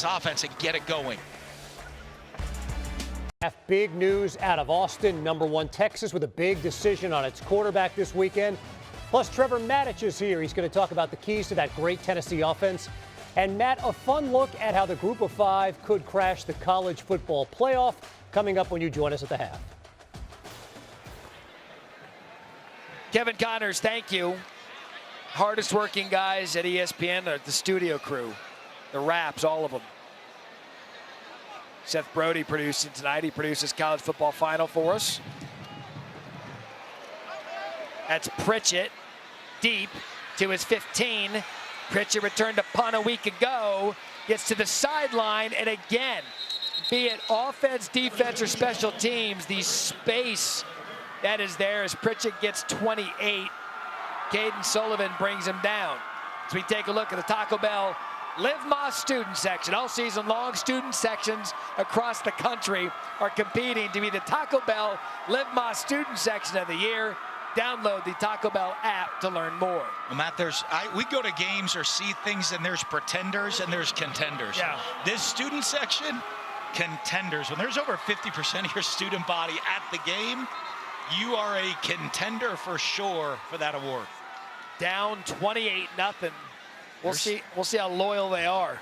offense and get it going. Big news out of Austin. Number 1 Texas with a big decision on its quarterback this weekend. Plus, Trevor Matich is here. He's going to talk about the keys to that great Tennessee offense. And Matt, a fun look at how the Group of 5 could crash the college football playoff coming up when you join us at the half. Kevin Connors, thank you. hardest working guys at ESPN are the studio crew, the Raps, all of them. Seth Brody producing tonight. He produces College Football Final for us. That's Pritchett deep to his 15. Pritchett returned a punt a week ago, gets to the sideline, and again, be it offense, defense, or special teams, the space that is there as Pritchett gets 28. Caden Sullivan brings him down. As we take a look at the Taco Bell Live Más student section. All season long, student sections across the country are competing to be the Taco Bell Live Más student section of the year. Download the Taco Bell app to learn more. Well, Matt, we go to games or see things, and there's pretenders and there's contenders. Yeah. This student section, contenders. When there's over 50% of your student body at the game, you are a contender for sure for that award. Down 28-0. We'll see how loyal they are.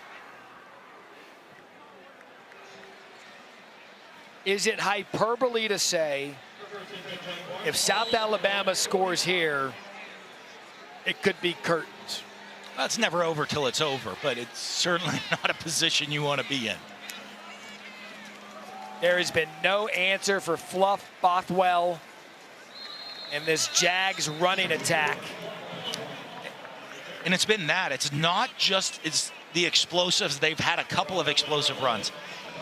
Is it hyperbole to say if South Alabama scores here, it could be curtains? That's never over till it's over, but it's certainly not a position you want to be in. There has been no answer for Fluff Bothwell in this Jags running attack. And it's been that. It's not just the explosives. They've had a couple of explosive runs.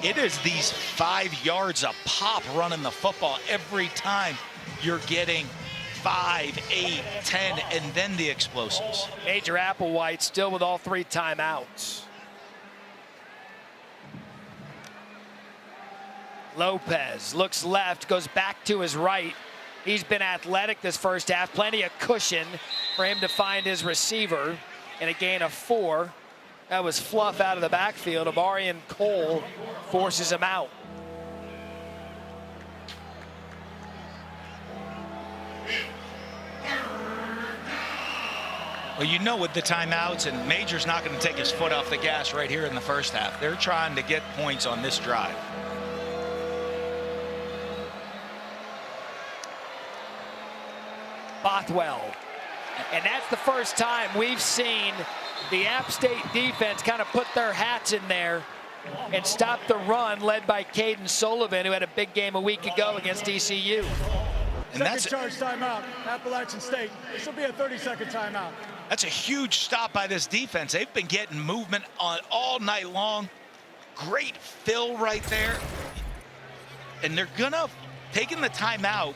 It is these 5 yards a pop running the football every time you're getting 5, 8, 10, and then the explosives. Major Applewhite still with all 3 timeouts. Lopez looks left, goes back to his right. He's been athletic this first half. Plenty of cushion for him to find his receiver. And a gain of 4. That was Fluff out of the backfield. Amarian Cole forces him out. Well, you know, with the timeouts, and Major's not going to take his foot off the gas right here in the first half. They're trying to get points on this drive. Bothwell. And that's the first time we've seen the App State defense kind of put their hats in there and stop the run led by Caden Sullivan, who had a big game a week ago against ECU. And Second charge timeout, Appalachian State. This will be a 30-second timeout. That's a huge stop by this defense. They've been getting movement on all night long. Great fill right there. And they're gonna taking the timeout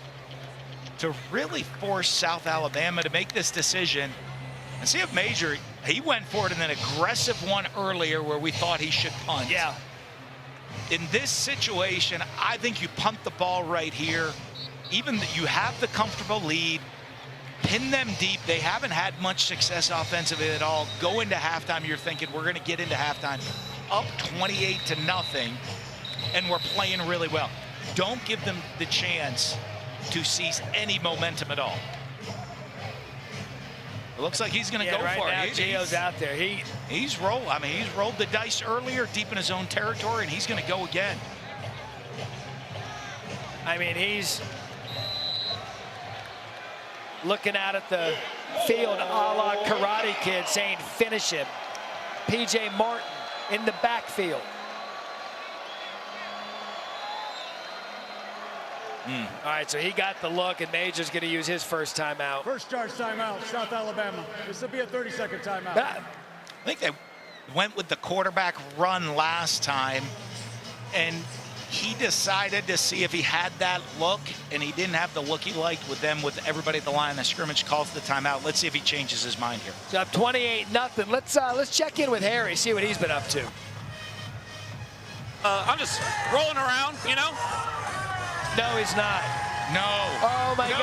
to really force South Alabama to make this decision. And see if Major, he went for it in an aggressive one earlier where we thought he should punt. Yeah. In this situation, I think you punt the ball right here. Even that you have the comfortable lead, pin them deep. They haven't had much success offensively at all. Go into halftime, you're thinking we're gonna get into halftime up 28-0, and we're playing really well. Don't give them the chance to seize any momentum at all. It looks like he's going to go right for now, it. Gio's out there. He's rolled. I mean, he's rolled the dice earlier, deep in his own territory, and he's going to go again. I mean, he's looking out at the field a la Karate Kid, saying, "Finish him." P.J. Martin in the backfield. All right, so he got the look, and Major's going to use his first timeout. First charge timeout, South Alabama. This will be a 30-second timeout. I think they went with the quarterback run last time, and he decided to see if he had that look, and he didn't have the look he liked with them, with everybody at the line of scrimmage. Calls the timeout. Let's see if he changes his mind here. So up 28-0. Let's check in with Harry, see what he's been up to. I'm just rolling around, you know. No, he's not. No. Oh, my God.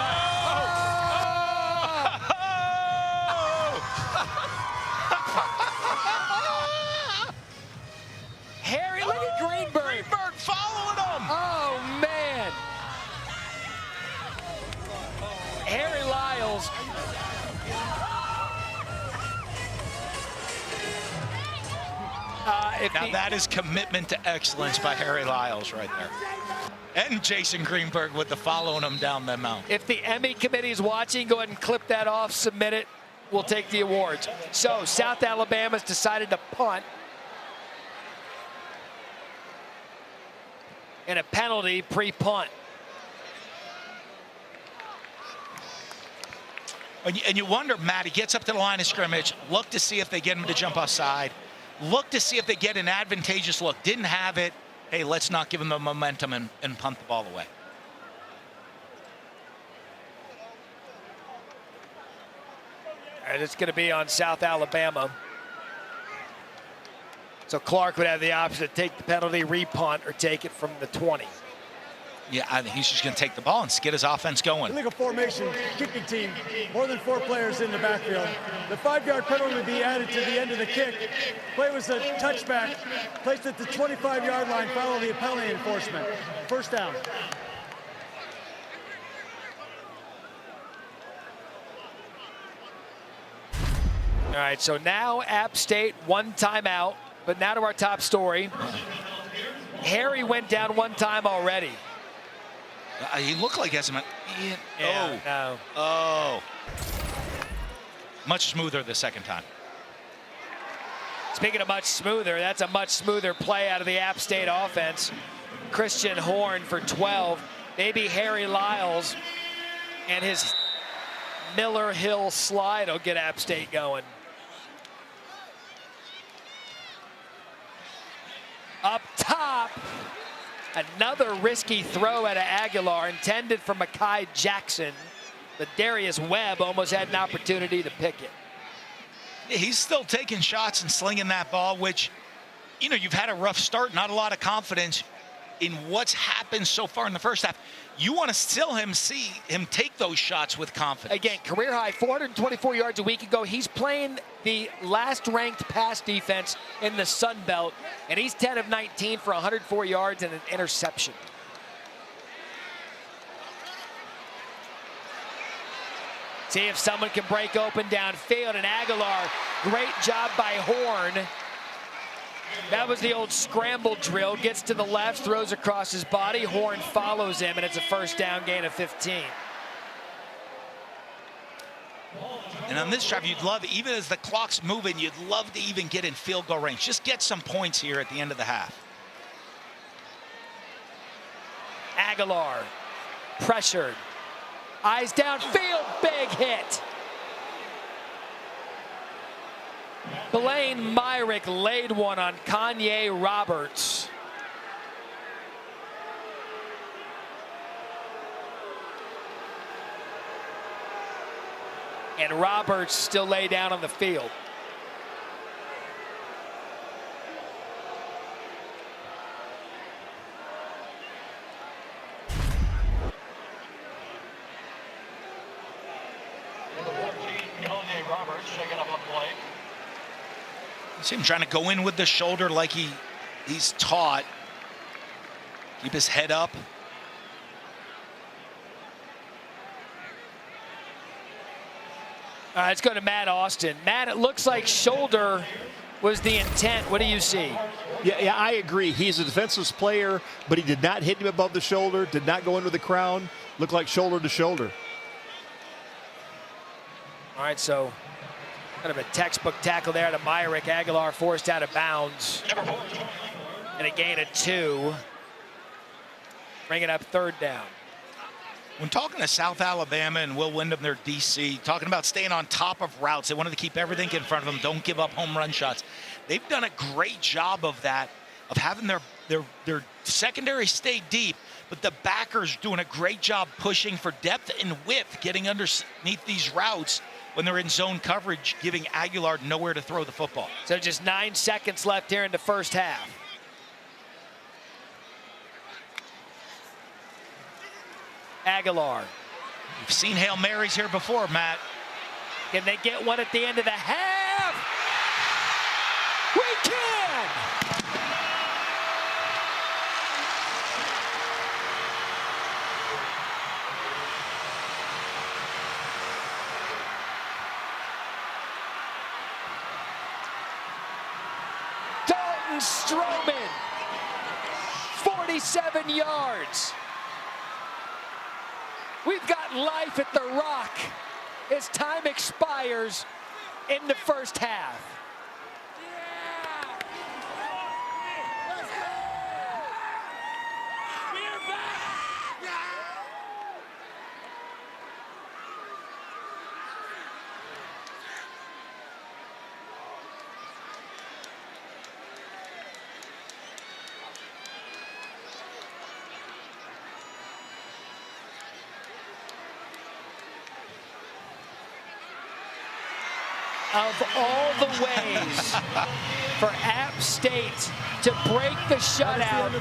Harry, look at Greenberg. Greenberg following him. Oh, man. Harry Lyles. Now that is commitment to excellence by Harry Lyles right there. And Jason Greenberg with the following him down the mountain. If the Emmy committee is watching, go ahead and clip that off, submit it. will take the awards. So South Alabama's decided to punt. And a penalty pre-punt. And you wonder, Matt, he gets up to the line of scrimmage, look to see if they get him to jump offside, look to see if they get an advantageous look. Didn't have it. Hey, let's not give him the momentum and punt the ball away. And it's going to be on South Alabama. So Clark would have the option to take the penalty, repunt, or take it from the 20. Yeah, I think he's just going to take the ball and get his offense going. Illegal formation, kicking team, more than 4 players in the backfield. The 5-yard penalty would be added to the end of the kick. Play was a touchback, placed at the 25-yard line, follow the penalty enforcement. First down. All right, so now App State, 1 timeout. But now to our top story. Harry went down 1 time already. He looked like Esmond. No. Oh. Much smoother the second time. Speaking of much smoother, that's a much smoother play out of the App State offense. Christian Horn for 12. Maybe Harry Lyles and his Miller Hill slide will get App State going. Up top, another risky throw at Aguilar intended for Mekhi Jackson, but Darius Webb almost had an opportunity to pick it. He's still taking shots and slinging that ball, which, you know, you've had a rough start, not a lot of confidence in what's happened so far in the first half. You want to still see him take those shots with confidence. Again, career high, 424 yards a week ago. He's playing the last ranked pass defense in the Sun Belt, and he's 10 of 19 for 104 yards and an interception. See if someone can break open downfield, and Aguilar, great job by Horn. That was the old scramble drill. Gets to the left, throws across his body. Horn follows him, and it's a first down gain of 15. And on this drive, you'd love, even as the clock's moving, you'd love to even get in field goal range. Just get some points here at the end of the half. Aguilar, pressured. Eyes downfield, big hit. Blaine Myrick laid one on Kanye Roberts. And Roberts still lay down on the field. See him trying to go in with the shoulder like he's taught. Keep his head up. All right, let's go to Matt Austin. Matt, it looks like shoulder was the intent. What do you see? Yeah, I agree. He's a defensive player, but he did not hit him above the shoulder, did not go into the crown. Looked like shoulder to shoulder. All right, so kind of a textbook tackle there to Myrick. Aguilar forced out of bounds. And a gain of 2. Bringing up third down. When talking to South Alabama and Will Wyndham, their DC, talking about staying on top of routes, they wanted to keep everything in front of them, don't give up home run shots. They've done a great job of that, of having their secondary stay deep, but the backers doing a great job pushing for depth and width, getting underneath these routes when they're in zone coverage, giving Aguilar nowhere to throw the football. So just 9 seconds left here in the first half. Aguilar. We've seen Hail Marys here before, Matt. Can they get one at the end of the half? We can! Dalton Stroman, 47 yards. We've got life at the Rock as time expires in the first half. Of all the ways for App State to break the shutout,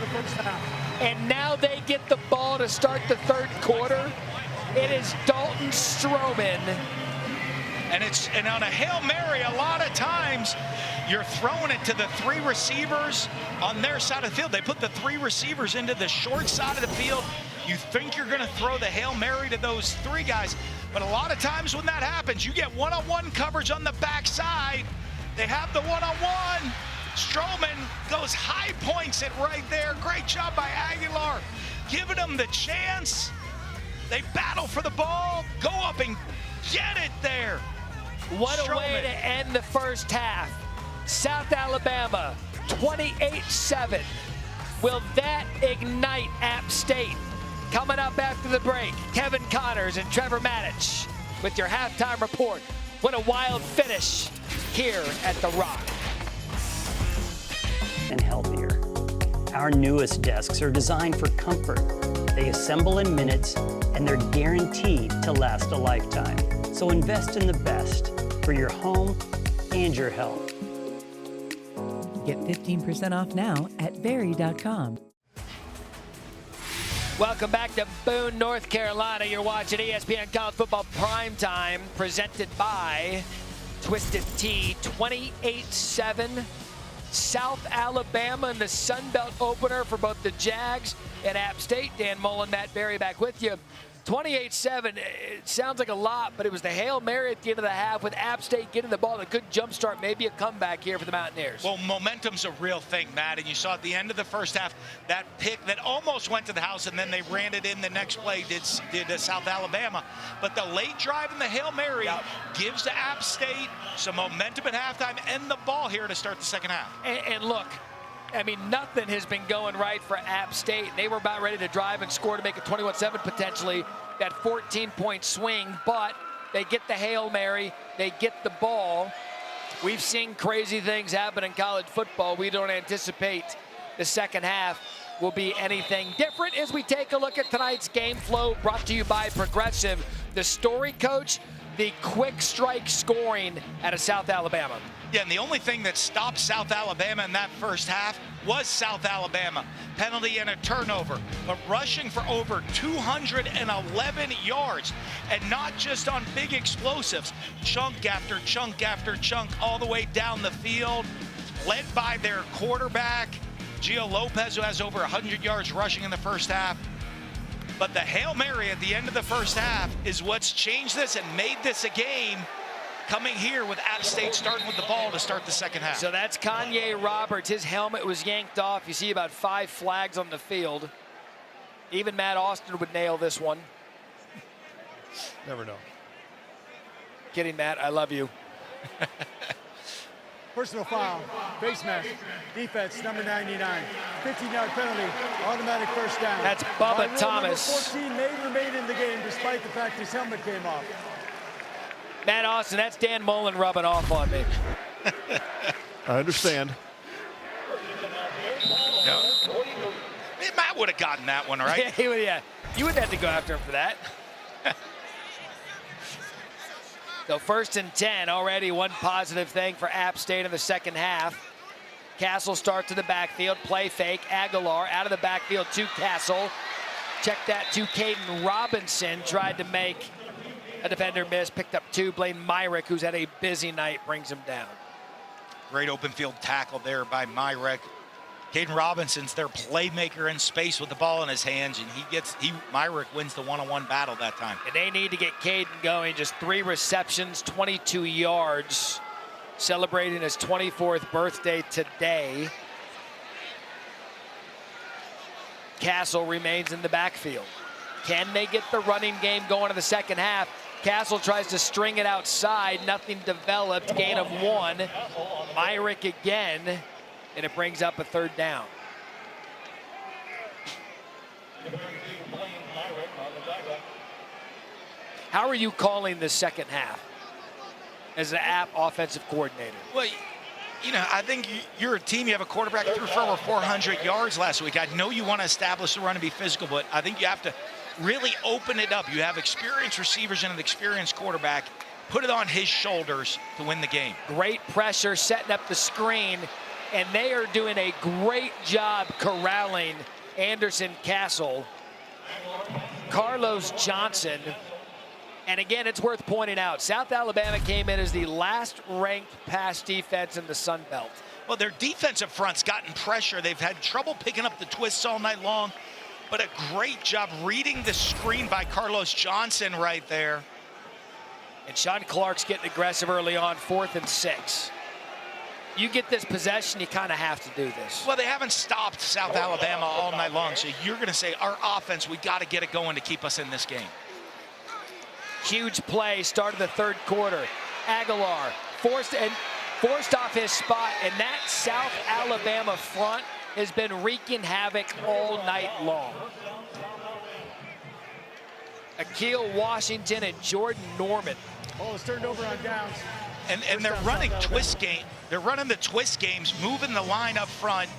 and now they get the ball to start the third quarter, it is Dalton Stroman. And on a Hail Mary, a lot of times you're throwing it to the three receivers on their side of the field. They put the three receivers into the short side of the field. You think you're going to throw the Hail Mary to those three guys. But a lot of times when that happens, you get one-on-one coverage on the backside. They have the one-on-one. Stroman goes high, points it right there. Great job by Aguilar, giving them the chance. They battle for the ball, go up and get it there. What a Stroman. way to end the first half. South Alabama, 28-7. Will that ignite App State? Coming up after the break, Kevin Connors and Trevor Matich with your halftime report. What a wild finish here at The Rock. And healthier. Our newest desks are designed for comfort. They assemble in minutes, and they're guaranteed to last a lifetime. So invest in the best for your home and your health. Get 15% off now at Very.com. Welcome back to Boone, North Carolina. You're watching ESPN College Football Primetime, presented by Twisted Tea. 28-7. South Alabama in the Sun Belt opener for both the Jags and App State. Dan Mullen, Matt Berry back with you. 28-7, it sounds like a lot, but it was the Hail Mary at the end of the half with App State getting the ball. A good jump start, maybe a comeback here for the Mountaineers. Well, momentum's a real thing, Matt, and you saw at the end of the first half that pick that almost went to the house, and then they ran it in the next play, did South Alabama. But the late drive and the Hail Mary gives to App State some momentum at halftime and the ball here to start the second half. And look, I mean, nothing has been going right for App State. They were about ready to drive and score to make it 21-7 potentially, that 14-point swing, but they get the Hail Mary, they get the ball. We've seen crazy things happen in college football. We don't anticipate the second half will be anything different as we take a look at tonight's game flow, brought to you by Progressive. The story, Coach, the quick strike scoring out of South Alabama. Yeah, and the only thing that stopped South Alabama in that first half was South Alabama. Penalty and a turnover, but rushing for over 211 yards, and not just on big explosives, chunk after chunk after chunk all the way down the field, led by their quarterback, Gio Lopez, who has over 100 yards rushing in the first half. But the Hail Mary at the end of the first half is what's changed this and made this a game, coming here with App State starting with the ball to start the second half. So that's Kanye Roberts. His helmet was yanked off. You see about 5 flags on the field. Even Matt Austin would nail this one. Never know. Kidding, Matt. I love you. Personal foul, face mask, defense, number 99. 15-yard penalty, automatic first down. That's Bubba Thomas. Number 14 may remain in the game despite the fact his helmet came off. Matt Austin, that's Dan Mullen rubbing off on me. I understand. No. Matt would have gotten that one, right? Yeah, you wouldn't have to go after him for that. So 1st and 10, already one positive thing for App State in the second half. Castle starts in the backfield, play fake, Aguilar out of the backfield to Castle. Check that to Caden Robinson, tried to make a defender miss, picked up 2. Blaine Myrick, who's had a busy night, brings him down. Great open field tackle there by Myrick. Caden Robinson's their playmaker in space with the ball in his hands, and Myrick wins the one-on-one battle that time. And they need to get Caden going. Just 3 receptions, 22 yards. Celebrating his 24th birthday today. Castle remains in the backfield. Can they get the running game going in the second half? Castle tries to string it outside. Nothing developed. Gain of 1. Myrick again, and it brings up a 3rd down. How are you calling the second half as an App offensive coordinator? Well, you know, I think you're a team. You have a quarterback who threw for over 400 yards last week. I know you want to establish the run and be physical, but I think you have to really open it up. You have experienced receivers and an experienced quarterback. Put it on his shoulders to win the game. Great pressure, setting up the screen, and they are doing a great job corralling Anderson Castle. Carlos Johnson. And again, it's worth pointing out, South Alabama came in as the last-ranked pass defense in the Sun Belt. Well, their defensive front's gotten pressure. They've had trouble picking up the twists all night long, but a great job reading the screen by Carlos Johnson right there. And Sean Clark's getting aggressive early on, 4th and 6. You get this possession, you kind of have to do this. Well, they haven't stopped South Alabama all night long, so you're going to say, our offense, we got to get it going to keep us in this game. Huge play, start of the 3rd quarter. Aguilar forced off his spot, and that South Alabama front has been wreaking havoc all night long. Akil Washington and Jordan Norman. Ball is turned over on downs. And they're running twist game. They're running the twist games, moving the line up front.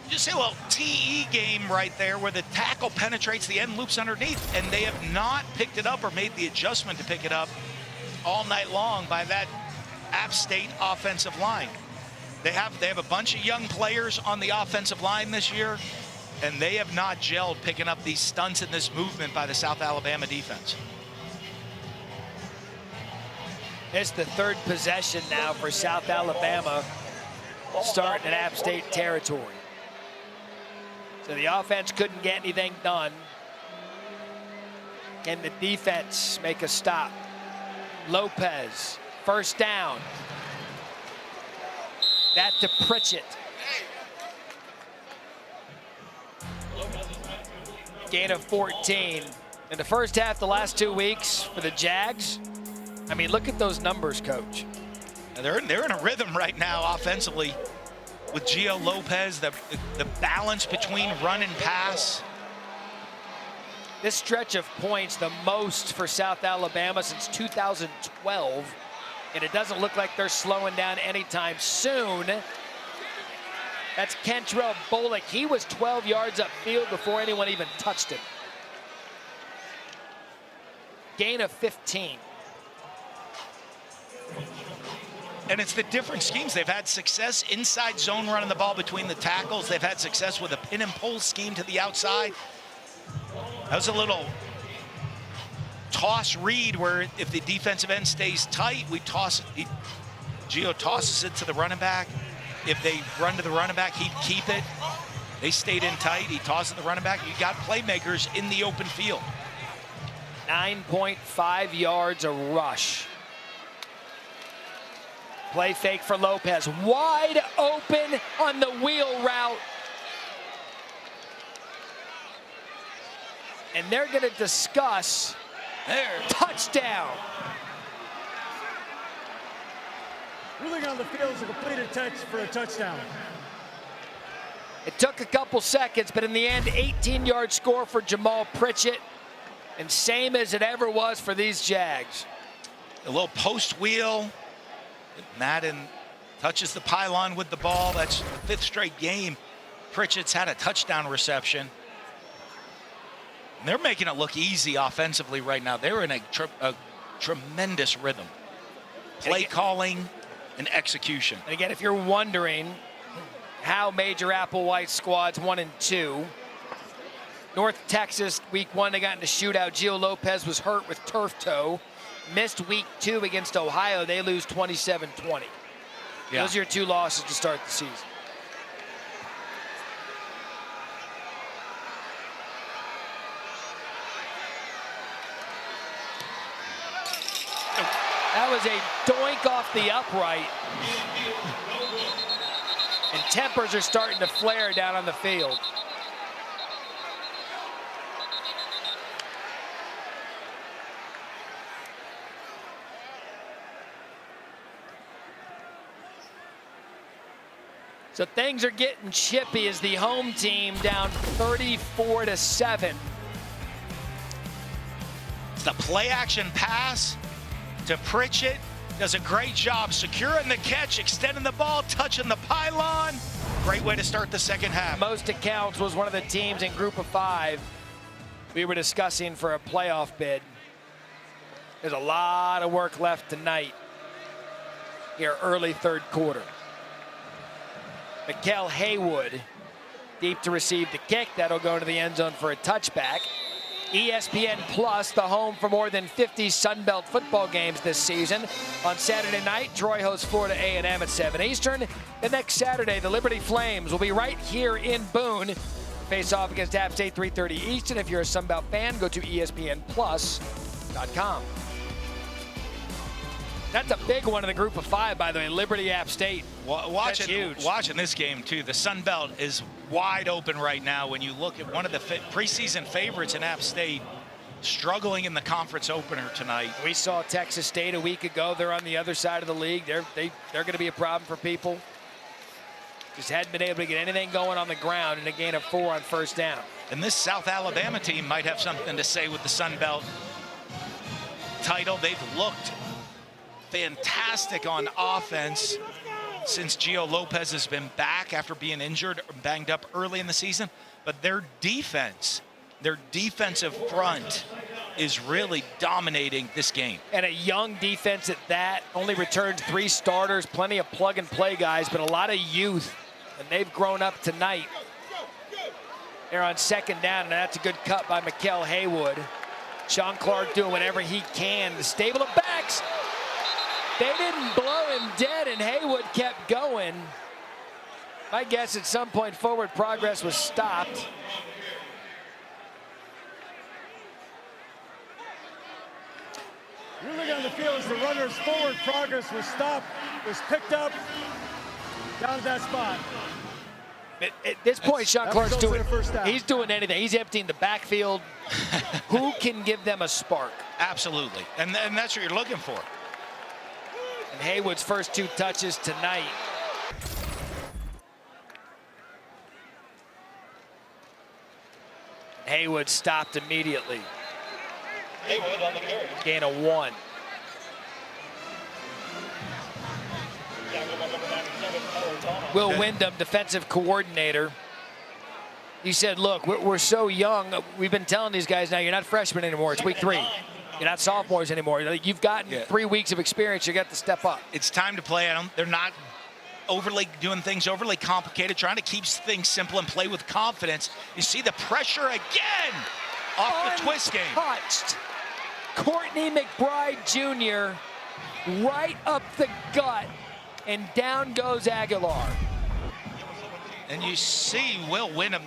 Just say, well, TE game right there where the tackle penetrates the end loops underneath, and they have not picked it up or made the adjustment to pick it up all night long by that App State offensive line. They have a bunch of young players on the offensive line this year, and they have not gelled picking up these stunts in this movement by the South Alabama defense. It's the 3rd possession now for South Alabama, starting in App State territory. So the offense couldn't get anything done. Can the defense make a stop? Lopez, 1st down. That to Pritchett. Gain of 14. In the first half, the last 2 weeks for the Jags, I mean, look at those numbers, Coach. They're in a rhythm right now offensively with Gio Lopez, the balance between run and pass. This stretch of points, the most for South Alabama since 2012, and it doesn't look like they're slowing down anytime soon. That's Kentrell Bullock. He was 12 yards upfield before anyone even touched him. Gain of 15. And it's the different schemes. They've had success inside zone running the ball between the tackles. They've had success with a pin and pull scheme to the outside. That was a little toss read where if the defensive end stays tight, we toss it. Gio tosses it to the running back. If they run to the running back, he'd keep it. They stayed in tight. He tosses the running back. You got playmakers in the open field. 9.5 yards a rush. Play fake for Lopez. Wide open on the wheel route. And they're going to discuss touchdown. Ruling on the field is a completed touch for a touchdown. It took a couple seconds, but in the end, 18-yard score for Jamal Pritchett. And same as it ever was for these Jags. A little post wheel. Madden touches the pylon with the ball. That's the 5th straight game Pritchett's had a touchdown reception. And they're making it look easy offensively right now. They're in a tremendous rhythm. Play calling and execution. And again, if you're wondering how Major Applewhite squads 1 and 2, North Texas, week 1, they got in a shootout. Gio Lopez was hurt with turf toe. Missed week 2 against Ohio. They lose 27-20. Yeah. Those are your 2 losses to start the season. That was a doink off the upright. And tempers are starting to flare down on the field. So things are getting chippy as the home team down 34-7. It's the play action pass to Pritchett. Does a great job securing the catch, extending the ball, touching the pylon. Great way to start the second half. Most accounts was one of the teams in Group of 5 we were discussing for a playoff bid. There's a lot of work left tonight here early third quarter. Mikael Haywood deep to receive the kick. That'll go to the end zone for a touchback. ESPN Plus, the home for more than 50 Sun Belt football games this season. On Saturday night, Troy hosts Florida A&M at 7 Eastern. The next Saturday, the Liberty Flames will be right here in Boone. Face off against App State 3:30 Eastern. If you're a Sun Belt fan, go to ESPNplus.com. That's a big one in the Group of 5, by the way. Liberty App State. That's huge. Watching this game, too, the Sun Belt is wide open right now when you look at one of the preseason favorites in App State struggling in the conference opener tonight. We saw Texas State a week ago. They're on the other side of the league. They're going to be a problem for people. Just hadn't been able to get anything going on the ground in a gain of 4 on first down. And this South Alabama team might have something to say with the Sun Belt title. They've looked fantastic on offense since Gio Lopez has been back after being injured or banged up early in the season. But their defense, their defensive front is really dominating this game. And a young defense at that. Only returned 3 starters, plenty of plug-and-play guys, but a lot of youth. And they've grown up tonight. They're on second down, and that's a good cut by Mikael Haywood. Sean Clark doing whatever he can. The stable of backs. They didn't blow him dead, and Haywood kept going. My guess at some point forward progress was stopped. You look on the field as the runner's forward progress was stopped, was picked up down at that spot. At this point, Sean Clark's doing, he's doing anything. He's emptying the backfield. Who can give them a spark? Absolutely, and that's what you're looking for. And Haywood's first 2 touches tonight. Haywood stopped immediately. Haywood on the carry. Gain of 1. Will Wyndham, defensive coordinator, he said, look, we're so young. We've been telling these guys now, you're not freshmen anymore. It's week 3. You're not sophomores anymore. You've gotten 3 weeks of experience. You got to step up. It's time to play. They're not doing things overly complicated, trying to keep things simple and play with confidence. You see the pressure again off the twist game. Untouched. Courtney McBride Jr. right up the gut, and down goes Aguilar. And you see Will Wyndham.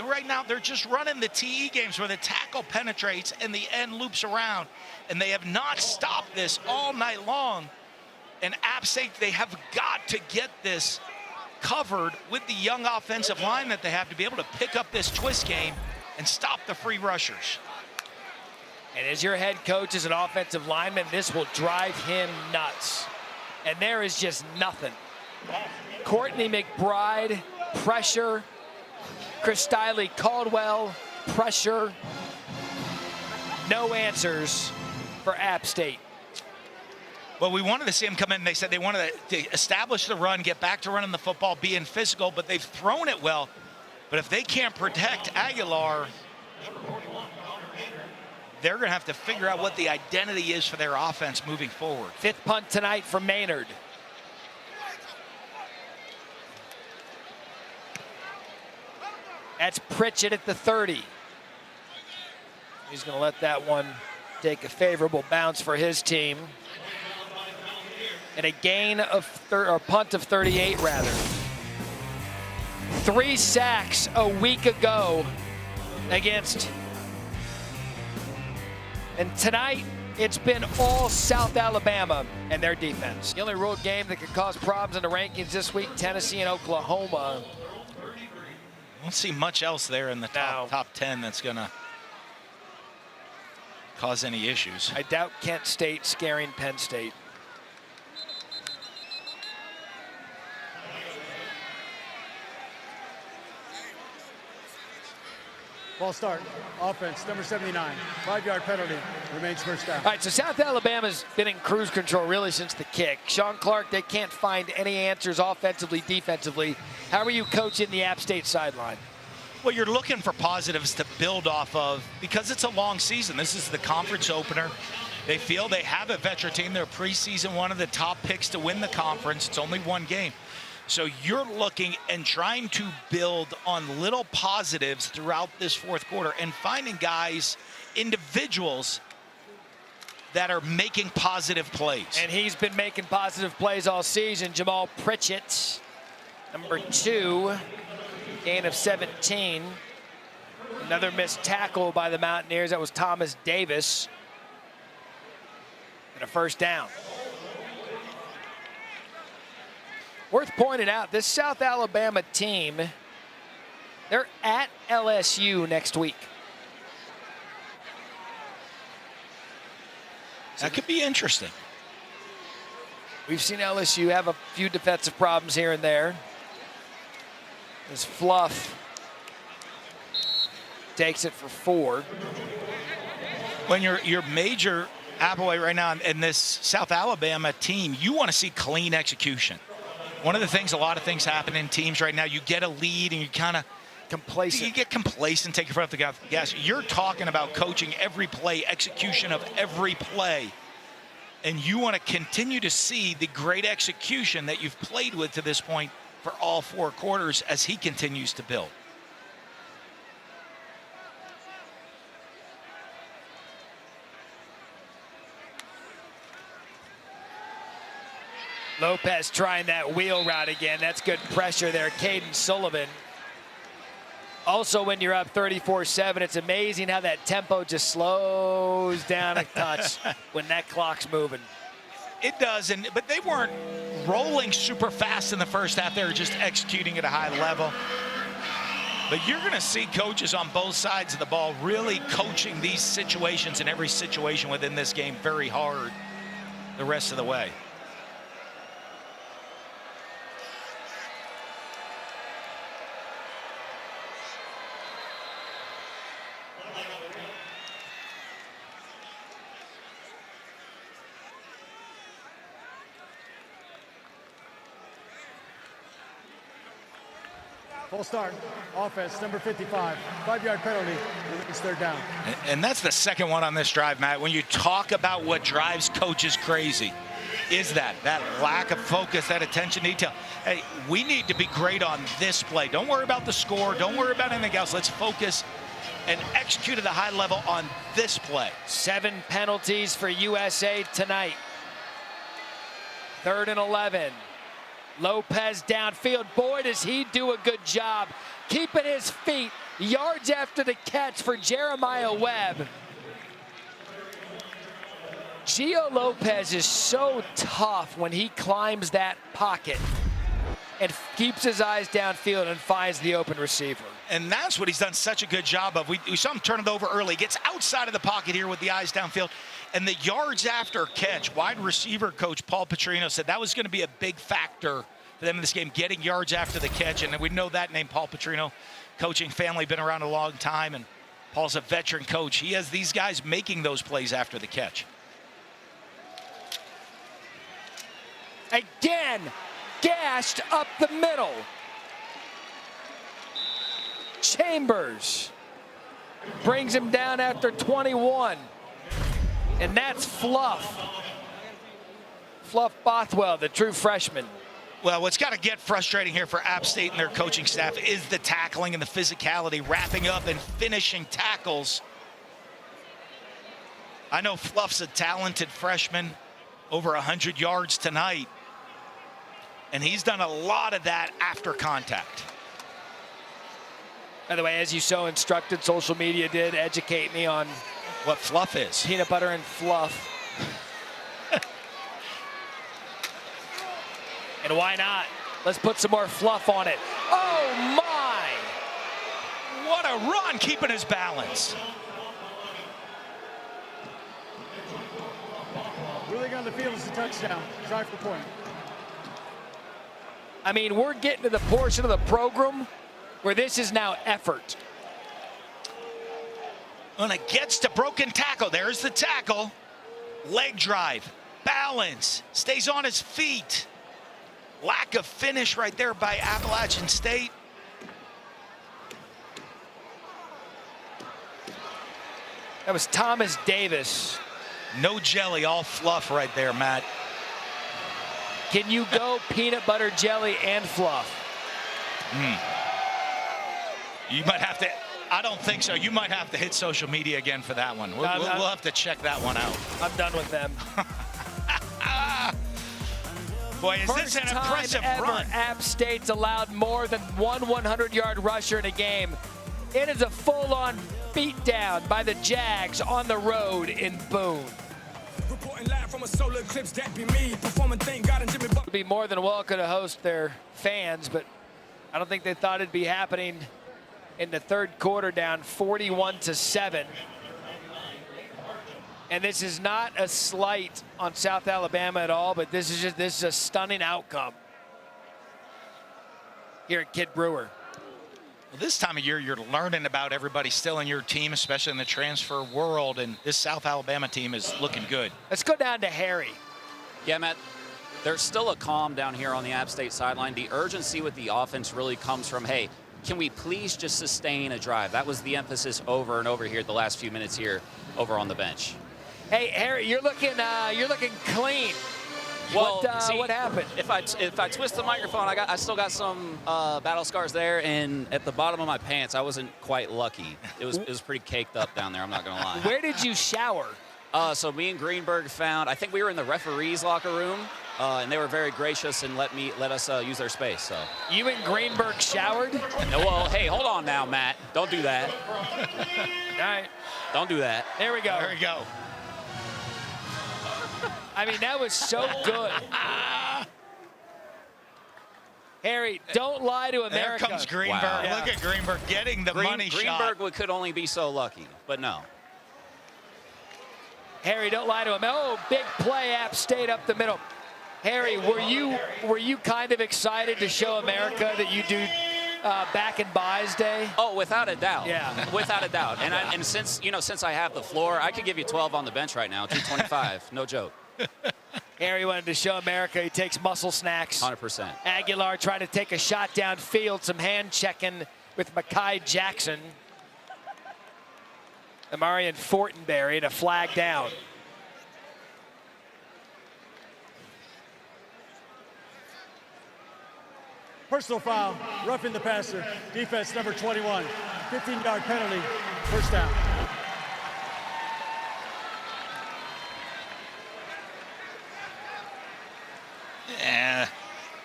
Right now, they're just running the TE games where the tackle penetrates and the end loops around. And they have not stopped this all night long. And App State, they have got to get this covered with the young offensive line that they have to be able to pick up this twist game and stop the free rushers. And as your head coach is an offensive lineman, this will drive him nuts. And there is just nothing. Courtney McBride, pressure. Chris Stiley Caldwell, pressure. No answers for App State. Well, we wanted to see him come in. They said they wanted to establish the run, get back to running the football, being physical, but they've thrown it well. But if they can't protect Aguilar, they're going to have to figure out what the identity is for their offense moving forward. 5th punt tonight for Maynard. That's Pritchett at the 30. He's going to let that one take a favorable bounce for his team. And a gain of, or punt of 38 rather. 3 sacks a week ago against. And tonight, it's been all South Alabama and their defense. The only road game that could cause problems in the rankings this week, Tennessee and Oklahoma. I don't see much else there in the top 10 that's going to cause any issues. I doubt Kent State scaring Penn State. False start. Offense, number 79. 5-yard penalty. Remains first down. All right, so South Alabama's been in cruise control really since the kick. Sean Clark, they can't find any answers offensively, defensively. How are you coaching the App State sideline? Well, you're looking for positives to build off of because it's a long season. This is the conference opener. They feel they have a veteran team. They're preseason one of the top picks to win the conference. It's only one game. So you're looking and trying to build on little positives throughout this fourth quarter and finding guys, individuals that are making positive plays. And he's been making positive plays all season. Jamal Pritchett, number 2, gain of 17. Another missed tackle by the Mountaineers. That was Thomas Davis. And a first down. Worth pointing out, this South Alabama team, they're at LSU next week. That could be interesting. We've seen LSU have a few defensive problems here and there. As Fluff takes it for 4. When your major Applewhite right now in this South Alabama team, you want to see clean execution. One of the things, a lot of things happen in teams right now, you get a lead and you kind of complacent. You get complacent, take your foot off the gas. You're talking about coaching every play, execution of every play. And you want to continue to see the great execution that you've played with to this point for all 4 quarters as he continues to build. Lopez trying that wheel route again. That's good pressure there. Caden Sullivan. Also, when you're up 34-7, it's amazing how that tempo just slows down a touch when that clock's moving. It does, but they weren't rolling super fast in the first half. They were just executing at a high level. But you're going to see coaches on both sides of the ball really coaching these situations and every situation within this game very hard the rest of the way. Full start. Offense, number 55. 5-yard penalty. It's third down. And that's the second one on this drive, Matt. When you talk about what drives coaches crazy, is that lack of focus, that attention to detail. Hey, we need to be great on this play. Don't worry about the score. Don't worry about anything else. Let's focus and execute at a high level on this play. 7 penalties for USA tonight. 3rd and 11. Lopez downfield. Boy, does he do a good job keeping his feet yards after the catch for Jeremiah Webb. Gio Lopez is so tough when he climbs that pocket and keeps his eyes downfield and finds the open receiver. And that's what he's done such a good job of. We saw him turn it over early. Gets outside of the pocket here with the eyes downfield. And the yards after catch, wide receiver coach Paul Petrino said that was going to be a big factor for them in this game, getting yards after the catch. And we know that name, Paul Petrino, coaching family, been around a long time. And Paul's a veteran coach. He has these guys making those plays after the catch. Again, gashed up the middle. Chambers brings him down after 21. And that's Fluff. Fluff Bothwell, the true freshman. Well, what's got to get frustrating here for App State and their coaching staff is the tackling and the physicality, wrapping up and finishing tackles. I know Fluff's a talented freshman, over 100 yards tonight. And he's done a lot of that after contact. By the way, as you so instructed, social media did educate me on what fluff is. Peanut butter and fluff. And why not? Let's put some more fluff on it. Oh, my! What a run, keeping his balance. Wheeling on the field is a touchdown. Try for point. I mean, we're getting to the portion of the program where this is now effort. Una gets to broken tackle. There's the tackle. Leg drive. Balance. Stays on his feet. Lack of finish right there by Appalachian State. That was Thomas Davis. No jelly, all fluff right there, Matt. Can you go peanut butter jelly and fluff? You might have to. I don't think so. You might have to hit social media again for that one. We'll have to check that one out. I'm done with them. Boy, is this an impressive run. App State's allowed more than one 100-yard rusher in a game. It is a full-on beatdown by the Jags on the road in Boone. Would be more than welcome to host their fans, but I don't think they thought it'd be happening in the third quarter, down 41-7. And this is not a slight on South Alabama at all, but this is a stunning outcome here at Kid Brewer. Well, this time of year, you're learning about everybody still in your team, especially in the transfer world, and this South Alabama team is looking good. Let's go down to Harry. Yeah, Matt, there's still a calm down here on the App State sideline. The urgency with the offense really comes from, hey, can we please just sustain a drive? That was the emphasis over and over here the last few minutes here over on the bench. Hey, Harry, you're looking clean. Well, what happened? If I twist the microphone, I still got some battle scars there, and at the bottom of my pants, I wasn't quite lucky. It was pretty caked up down there. I'm not gonna lie. Where did you shower? So me and Greenberg found. I think we were in the referees' locker room, and they were very gracious and let us use their space. So you and Greenberg showered? Well, hey, hold on now, Matt. Don't do that. All right. Don't do that. There we go. There we go. I mean, that was so good. Harry, don't lie to America. There comes Greenberg. Wow. Yeah. Look at Greenberg getting the money shot. Greenberg could only be so lucky, but no. Harry, don't lie to him. Oh, big play, App State up the middle. Harry, were you kind of excited to show America that you do back in buys day? Oh, without a doubt. Yeah, without a doubt. And since I have the floor, I could give you 12 on the bench right now, 225, no joke. Harry wanted to show America he takes muscle snacks. 100%. Aguilar trying to take a shot downfield, some hand checking with Mekhi Jackson. Amarian Fortenberry and a flag down. Personal foul, roughing the passer. Defense number 21. 15-yard penalty, first down.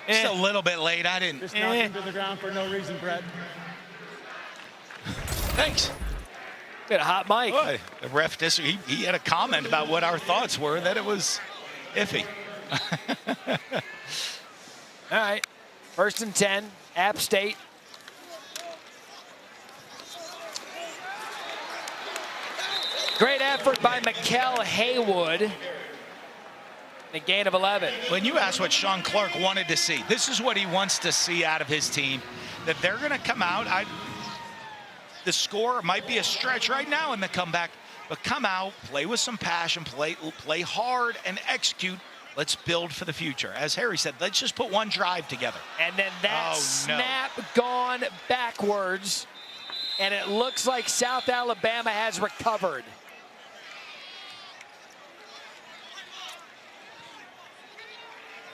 Just a little bit late. I didn't. Just knocked him to the ground for no reason, Brett. Thanks. We had a hot mic. Boy, the ref he had a comment about what our thoughts were, that it was iffy. All right. 1st and 10, App State. Great effort by Mikel Haywood. A gain of 11. When you ask what Sean Clark wanted to see, this is what he wants to see out of his team, that they're going to come out. The score might be a stretch right now in the comeback, but come out, play with some passion, play hard, and execute. Let's build for the future. As Harry said, let's just put one drive together. And then that snap gone backwards, and it looks like South Alabama has recovered.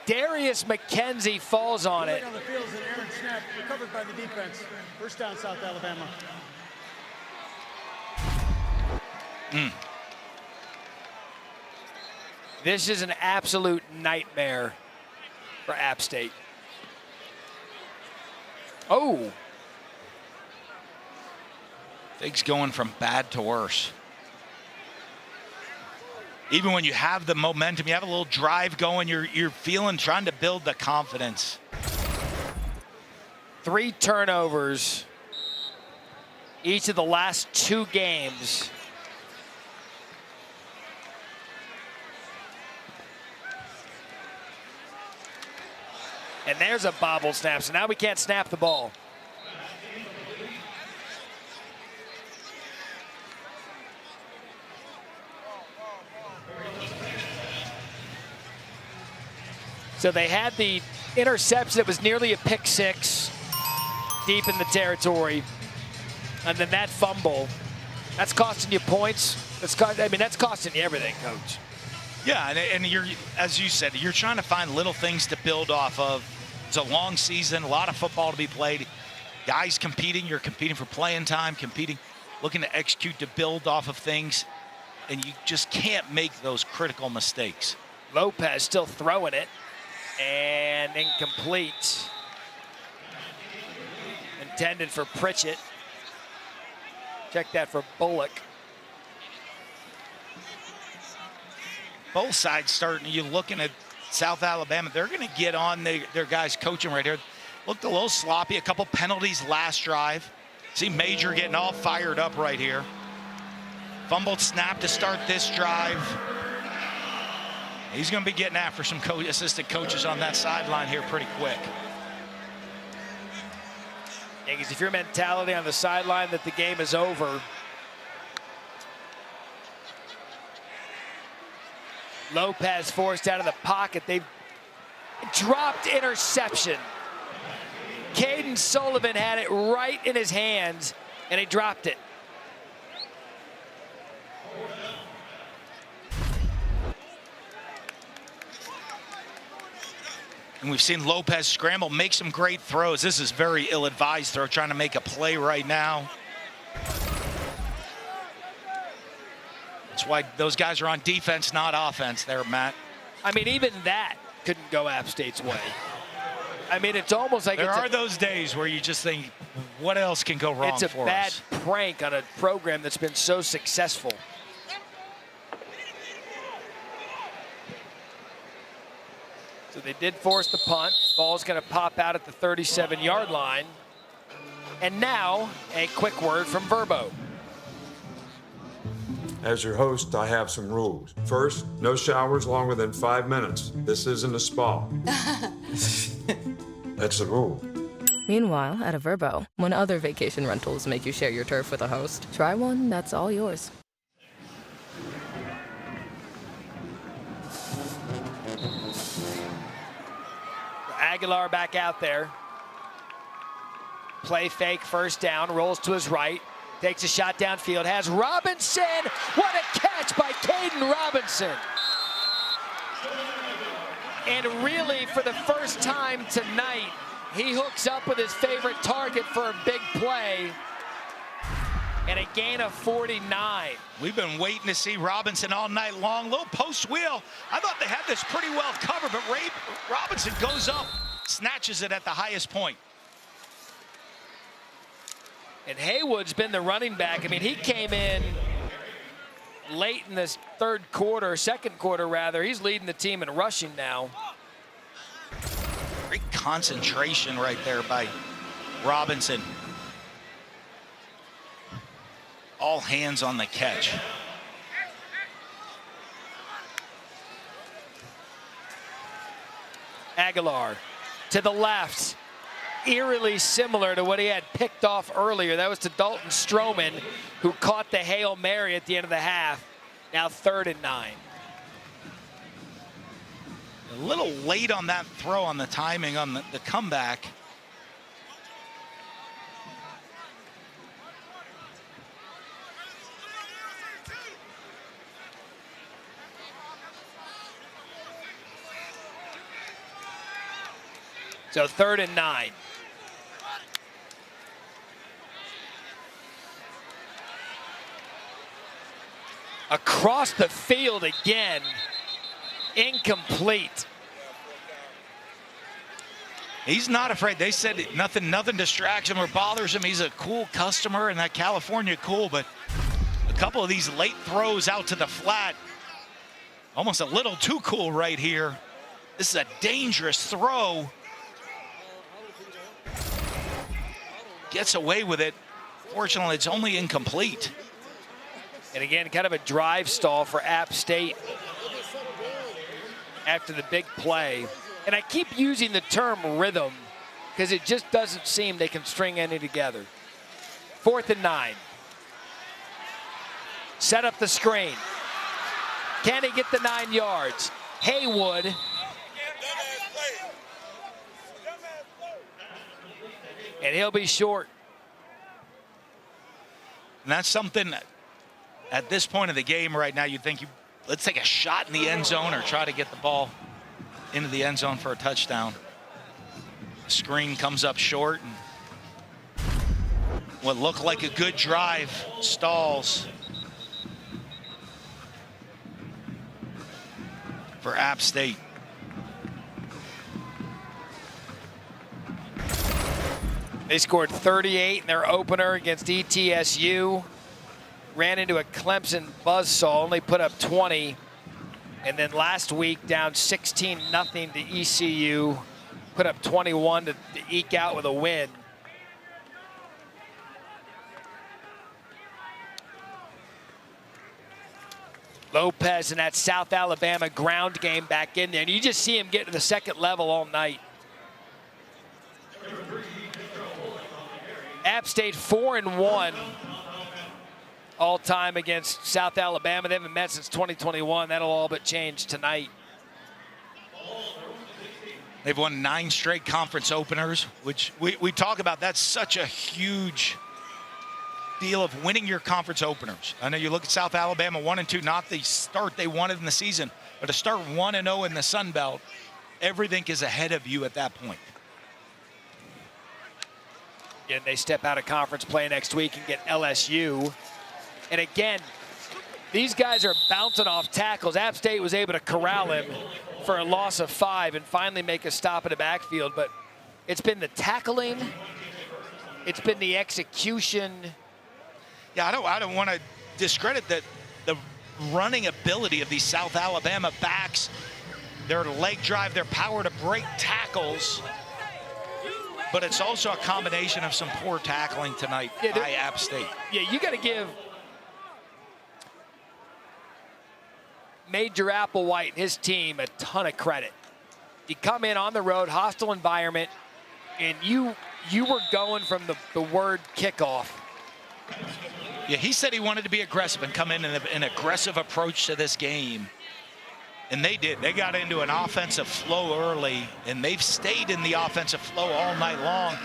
Darius McKenzie falls on it. On the field is an errant snap, recovered by the defense. First down, South Alabama. This is an absolute nightmare for App State. Oh. Things going from bad to worse. Even when you have the momentum, you have a little drive going, you're trying to build the confidence. 3 turnovers each of the last 2 games. And there's a bobble snap, so now we can't snap the ball. So they had the interception that was nearly a pick six deep in the territory. And then that fumble, that's costing you points. That's costing you everything, Coach. Yeah, and you're, as you said, you're trying to find little things to build off of. It's a long season, a lot of football to be played. Guys competing, you're competing for playing time, looking to execute to build off of things, and you just can't make those critical mistakes. Lopez still throwing it, and incomplete. Intended for Pritchett. Check that for Bullock. Both sides starting, you're looking at South Alabama, they're going to get on their guys coaching right here. Looked a little sloppy, a couple penalties last drive. See Major getting all fired up right here. Fumbled snap to start this drive. He's going to be getting after some assistant coaches on that sideline here pretty quick. Yeah, because if your mentality on the sideline that the game is over, Lopez forced out of the pocket. They've dropped interception. Caden Sullivan had it right in his hands, and he dropped it. And we've seen Lopez scramble, make some great throws. This is very ill-advised throw, trying to make a play right now. That's why those guys are on defense, not offense there, Matt. I mean, even that couldn't go App State's way. I mean, it's almost like there are those days where you just think, what else can go wrong for us? It's a bad prank on a program that's been so successful. So they did force the punt. Ball's going to pop out at the 37-yard line. And now, a quick word from Verbo. As your host, I have some rules. First, no showers longer than 5 minutes. This isn't a spa. That's the rule. Meanwhile, at a Verbo, when other vacation rentals make you share your turf with a host, try one that's all yours. Aguilar back out there. Play fake, first down, rolls to his right. Takes a shot downfield, has Robinson. What a catch by Caden Robinson. And really, for the first time tonight, he hooks up with his favorite target for a big play. And a gain of 49. We've been waiting to see Robinson all night long. Little post wheel. I thought they had this pretty well covered, but Robinson goes up, snatches it at the highest point. And Haywood's been the running back. I mean, he came in late in this second quarter rather. He's leading the team in rushing now. Great concentration right there by Robinson. All hands on the catch. Aguilar to the left. Eerily similar to what he had picked off earlier. That was to Dalton Stroman, who caught the Hail Mary at the end of the half. Now 3rd and 9. A little late on that throw on the timing on the comeback. So 3rd and 9. Across the field again. Incomplete. He's not afraid. They said nothing distracts him or bothers him. He's a cool customer, and that California cool, but a couple of these late throws out to the flat, almost a little too cool right here. This is a dangerous throw. Gets away with it. Fortunately, it's only incomplete. And again, kind of a drive stall for App State after the big play. And I keep using the term rhythm because it just doesn't seem they can string any together. 4th and 9. Set up the screen. Can he get the 9 yards? Haywood And he'll be short. And that's something that at this point of the game right now, you'd think, let's take a shot in the end zone or try to get the ball into the end zone for a touchdown. The screen comes up short, and what looked like a good drive stalls for App State. They scored 38 in their opener against ETSU. Ran into a Clemson buzzsaw, only put up 20. And then last week, down 16-0 to ECU, put up 21 to eke out with a win. Lopez in that South Alabama ground game back in there. And you just see him get to the second level all night. App State 4-1 all time against South Alabama. They haven't met since 2021. That'll all but change tonight. They've won 9 straight conference openers, which we talk about. That's such a huge deal of winning your conference openers. I know you look at South Alabama 1-2, not the start they wanted in the season, but to start 1-0 in the Sun Belt, everything is ahead of you at that point. And they step out of conference play next week and get LSU. And again, these guys are bouncing off tackles. App State was able to corral him for a loss of 5 and finally make a stop in the backfield. But it's been the tackling, it's been the execution. Yeah, I don't want to discredit the running ability of these South Alabama backs, their leg drive, their power to break tackles. But it's also a combination of some poor tackling tonight by App State. Yeah, you got to give Major Applewhite and his team a ton of credit. You come in on the road, hostile environment, and you were going from the word kickoff. Yeah, he said he wanted to be aggressive and come in an aggressive approach to this game. And they did. They got into an offensive flow early, and they've stayed in the offensive flow all night long.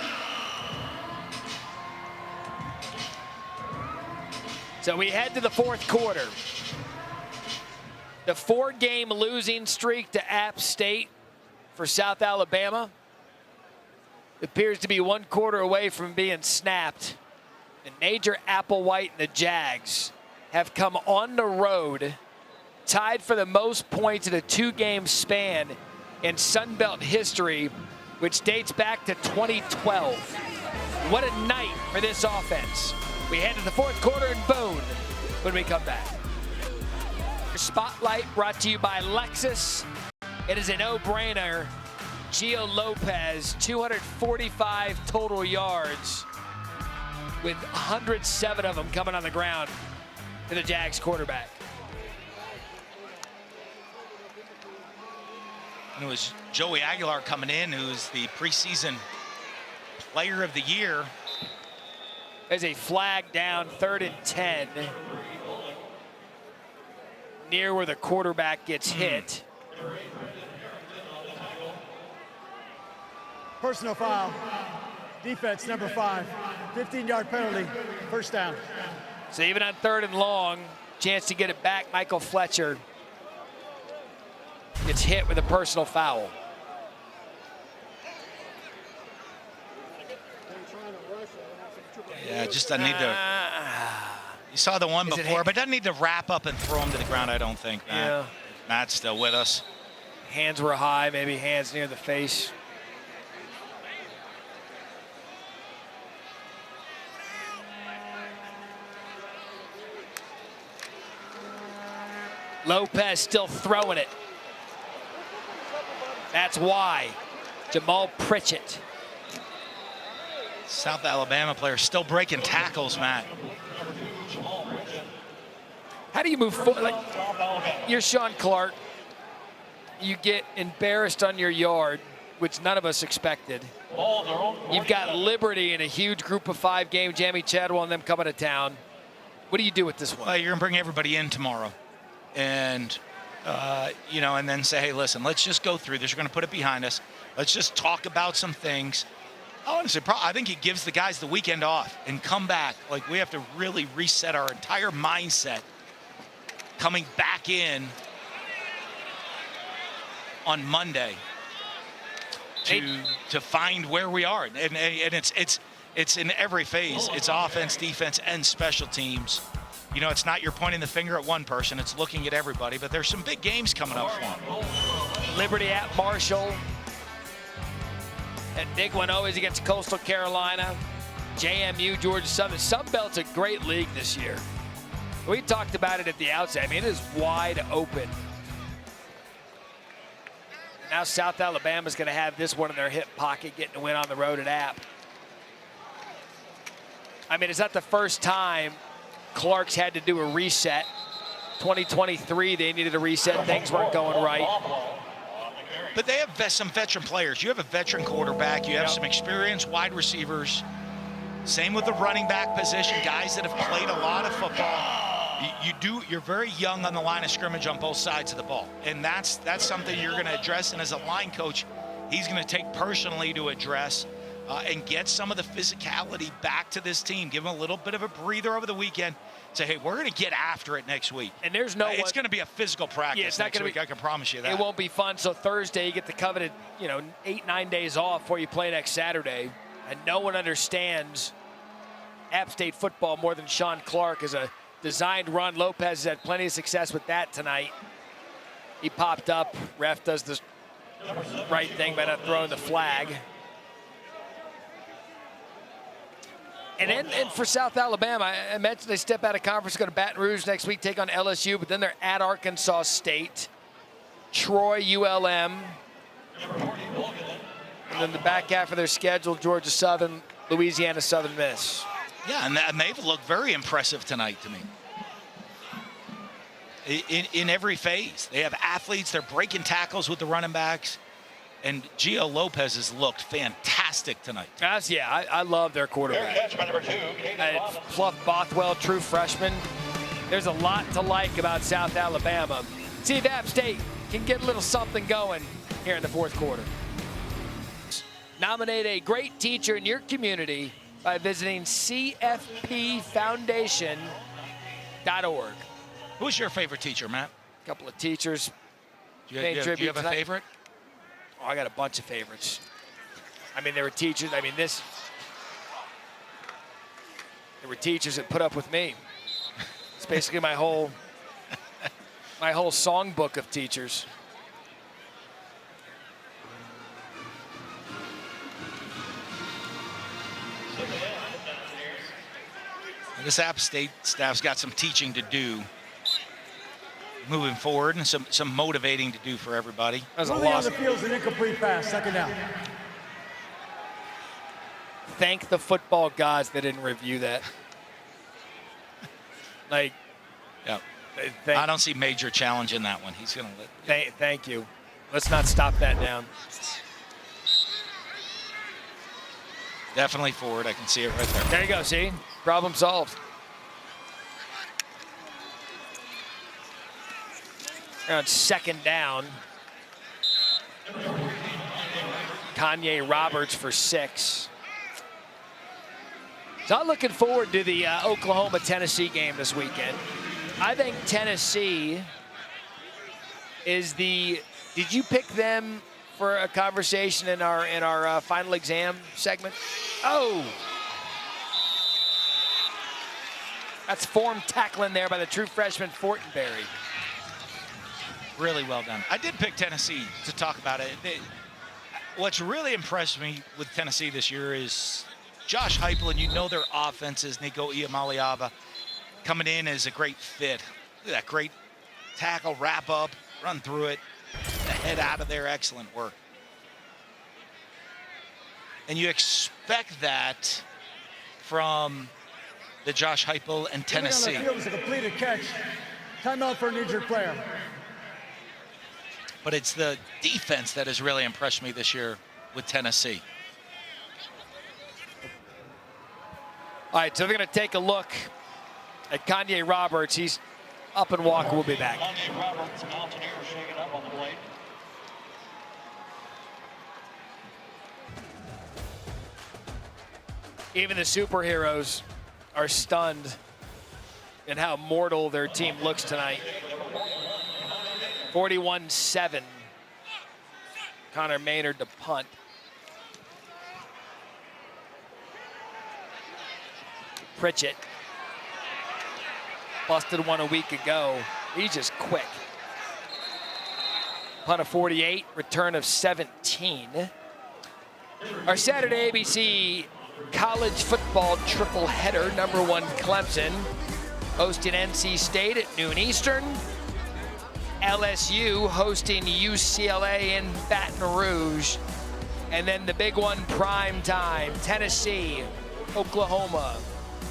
So we head to the fourth quarter. The 4-game losing streak to App State for South Alabama appears to be 1 quarter away from being snapped. And Major Applewhite and the Jags have come on the road, tied for the most points in a 2-game span in Sun Belt history, which dates back to 2012. What a night for this offense. We head to the fourth quarter in Boone when we come back. Spotlight brought to you by Lexus. It is a no-brainer. Gio Lopez, 245 total yards, with 107 of them coming on the ground to the Jags quarterback. And it was Joey Aguilar coming in, who's the preseason player of the year. There's a flag down, 3rd and 10. Near where the quarterback gets hit. Personal foul. Defense number 5. 15-yard penalty. First down. So even on 3rd and long, chance to get it back, Michael Fletcher gets hit with a personal foul. Yeah, just doesn't need to. You saw the one before, but doesn't need to wrap up and throw him to the ground, I don't think, Matt. Yeah. Matt's still with us. Hands were high, maybe hands near the face. Lopez still throwing it. That's why. Jamal Pritchett. South Alabama player still breaking tackles, Matt. How do you move forward? Like, you're Sean Clark. You get embarrassed on your yard, which none of us expected. You've got Liberty in a huge group of 5 game, Jamie Chadwell and them coming to town. What do you do with this one? Well, you're going to bring everybody in tomorrow. And, and then say, hey, listen, let's just go through this. We're going to put it behind us. Let's just talk about some things. Honestly, I think it gives the guys the weekend off and come back. Like, we have to really reset our entire mindset coming back in on Monday to find where we are. And it's in every phase. It's offense, defense, and special teams. You know, it's not you're pointing the finger at one person. It's looking at everybody. But there's some big games coming up for them. Liberty at Marshall. That big one always against Coastal Carolina. JMU, Georgia Southern. Sunbelt's a great league this year. We talked about it at the outset. I mean, it is wide open. Now South Alabama's going to have this one in their hip pocket, getting a win on the road at App. I mean, it's not the first time Clark's had to do a reset. 2023, they needed a reset. Things weren't going right. But they have some veteran players. You have a veteran quarterback. You have some experienced wide receivers. Same with the running back position, guys that have played a lot of football. You're very young on the line of scrimmage on both sides of the ball. And that's something you're going to address. And as a line coach, he's going to take personally to address and get some of the physicality back to this team. Give them a little bit of a breather over the weekend. Say, hey, we're going to get after it next week. And there's no it's going to be a physical practice next week. I can promise you that. It won't be fun. So Thursday, you get the coveted, 8-9 days off before you play next Saturday. And no one understands App State football more than Sean Clark as a designed run. Lopez has had plenty of success with that tonight. He popped up. Ref does the right thing by not throwing the flag. And for South Alabama, I mentioned they step out of conference, go to Baton Rouge next week, take on LSU, but then they're at Arkansas State, Troy, ULM, and then the back half of their schedule, Georgia Southern, Louisiana Southern Miss. Yeah, and they've looked very impressive tonight to me. In every phase. They have athletes. They're breaking tackles with the running backs. And Gio Lopez has looked fantastic tonight. I love their quarterback. Fluff Bothwell, true freshman. There's a lot to like about South Alabama. See if App State can get a little something going here in the fourth quarter. Nominate a great teacher in your community by visiting cfpfoundation.org. Who's your favorite teacher, Matt? A couple of teachers. Do you have a favorite? Oh, I got a bunch of favorites. I mean, there were teachers. I mean, there were teachers that put up with me. It's basically my whole songbook of teachers. This App State staff's got some teaching to do moving forward and some motivating to do for everybody. That's a loss. On the field's an incomplete pass, second down. Thank the football gods they didn't review that. Yeah. I don't see major challenge in that one. He's going to let. Thank you. Let's not stop that down. Definitely forward. I can see it right there. There you go. See? Problem solved. On second down. Kanye Roberts for 6. So I'm looking forward to the Oklahoma-Tennessee game this weekend. I think Tennessee is the. Did you pick them for a conversation in our final exam segment? Oh, that's form tackling there by the true freshman Fortenberry. Really well done. I did pick Tennessee to talk about it. What's really impressed me with Tennessee this year is Josh Heupel, and their offenses, Nico Iamaleava, coming in as a great fit. Look at that great tackle, wrap up, run through it, the head out of there, excellent work. And you expect that from the Josh Heupel and Tennessee. On the field is a completed catch. Timeout for an injured player. But it's the defense that has really impressed me this year with Tennessee. All right, so we're going to take a look at Kanye Roberts. He's up and walking. We'll be back. Kanye Roberts, Mountaineer, shaking up on the blade. Even the superheroes are stunned in how mortal their team looks tonight. 41-7. Connor Maynard to punt. Pritchett. Busted one a week ago. He's just quick. Punt of 48, return of 17. Our Saturday ABC college football triple header. Number 1 Clemson hosting NC State at noon Eastern. LSU hosting UCLA in Baton Rouge. And then the big one, prime time, Tennessee, Oklahoma,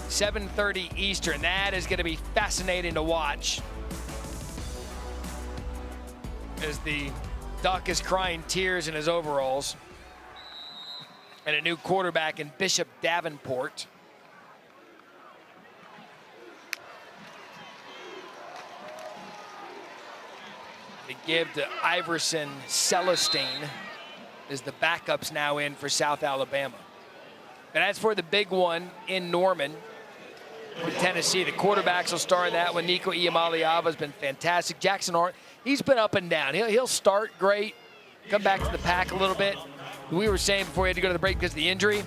7:30 Eastern. That is going to be fascinating to watch as the Duck is crying tears in his overalls. And a new quarterback in Bishop Davenport. They give to Iverson Celestine as the backups now in for South Alabama. And as for the big one in Norman with Tennessee, the quarterbacks will start in that one. Nico Iamaleava has been fantastic. Jackson Hart, he's been up and down. He'll start great, come back to the pack a little bit. We were saying before he had to go to the break because of the injury.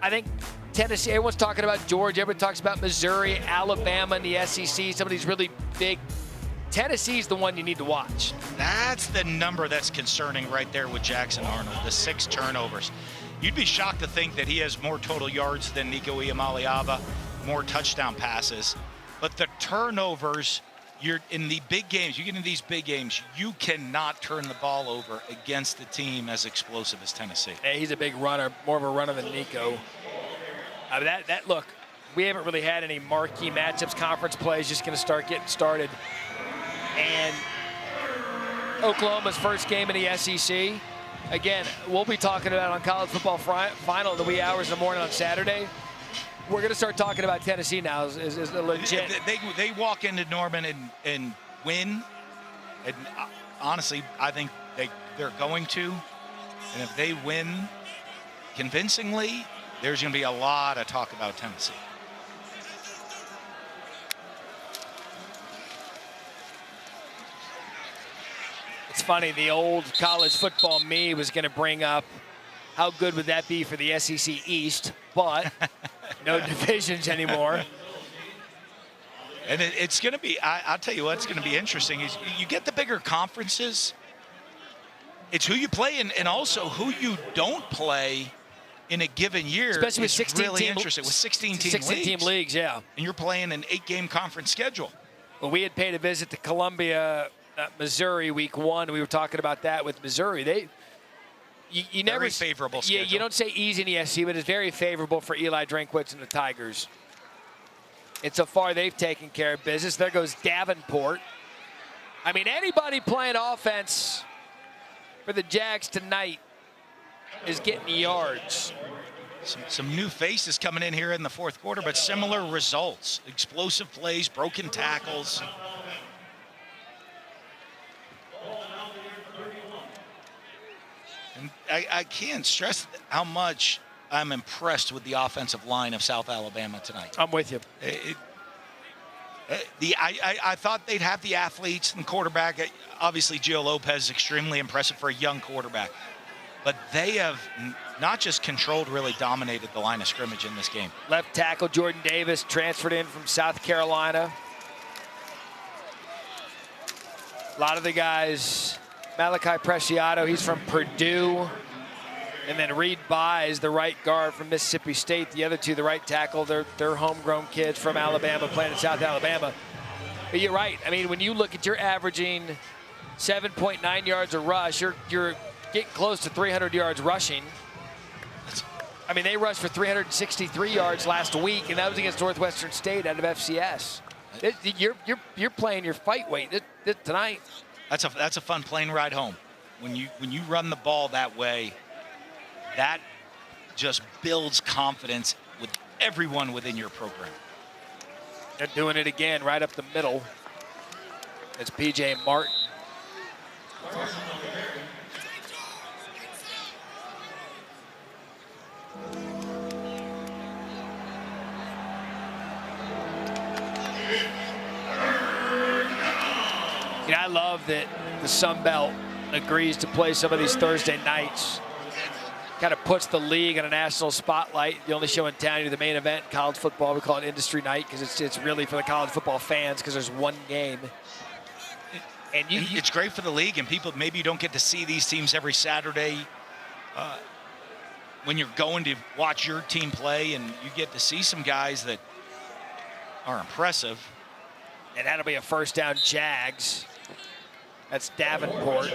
I think Tennessee, everyone's talking about Georgia, everyone talks about Missouri, Alabama, and the SEC, some of these really big. Tennessee's the one you need to watch. That's the number that's concerning right there with Jackson Arnold, the 6 turnovers. You'd be shocked to think that he has more total yards than Nico Iamaleava, more touchdown passes. But the turnovers, you're in the big games, you get in these big games, you cannot turn the ball over against a team as explosive as Tennessee. Hey, he's a big runner, more of a runner than Nico. Look, we haven't really had any marquee matchups. Conference play is just going to start getting started. And Oklahoma's first game in the SEC. Again, we'll be talking about on College Football Final in the wee hours of the morning on Saturday. We're going to start talking about Tennessee now is legit. They walk into Norman and win. And honestly, I think they're going to. And if they win convincingly, there's going to be a lot of talk about Tennessee. It's funny, the old college football me was going to bring up how good would that be for the SEC East, but no divisions anymore. And it's going to be, I'll tell you what's going to be interesting is you get the bigger conferences. It's who you play and also who you don't play in a given year. Especially with 16 really team, interesting. With 16 team leagues, yeah. And you're playing an 8-game conference schedule. Well, we had paid a visit to Columbia, Missouri, week 1. We were talking about that with Missouri. You never very favorable schedule. You don't say easy in the SEC, but it's very favorable for Eli Drinkwitz and the Tigers. And so far, they've taken care of business. There goes Davenport. I mean, anybody playing offense for the Jags tonight is getting yards. Some new faces coming in here in the fourth quarter, but similar results. Explosive plays, broken tackles. And I can't stress how much I'm impressed with the offensive line of South Alabama tonight. I'm with you. I thought they'd have the athletes and quarterback. Obviously, Gio Lopez is extremely impressive for a young quarterback. But they have not just controlled, really dominated the line of scrimmage in this game. Left tackle Jordan Davis transferred in from South Carolina. A lot of the guys, Malachi Preciado, he's from Purdue. And then Reed Buys, the right guard from Mississippi State. The other two, the right tackle, they're homegrown kids from Alabama playing in South Alabama. But you're right. I mean, when you look at your averaging 7.9 yards a rush, you're getting close to 300 yards rushing. I mean, they rushed for 363 yards last week, and that was against Northwestern State out of FCS. You're playing your fight weight tonight. That's a fun plane ride home. When you run the ball that way, that just builds confidence with everyone within your program. They're doing it again right up the middle. It's P.J. Martin. I love that the Sun Belt agrees to play some of these Thursday nights. Kind of puts the league in a national spotlight. The only show in town, the main event, college football. We call it Industry Night because it's really for the college football fans because there's one game. And it's great for the league, and people, maybe you don't get to see these teams every Saturday when you're going to watch your team play, and you get to see some guys that are impressive. And that'll be a first down, Jags. That's Davenport.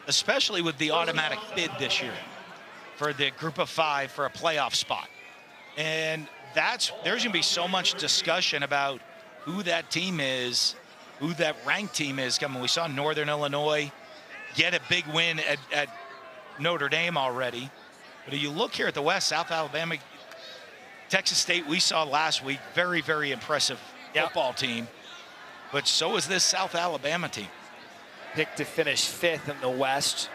Especially with the automatic bid this year for the group of 5 for a playoff spot. And there's going to be so much discussion about who that team is, who that ranked team is coming. We saw Northern Illinois get a big win at Notre Dame already. But if you look here at the West, South Alabama, Texas State, we saw last week, very, very impressive football team. But so is this South Alabama team. Picked to finish 5th in the West.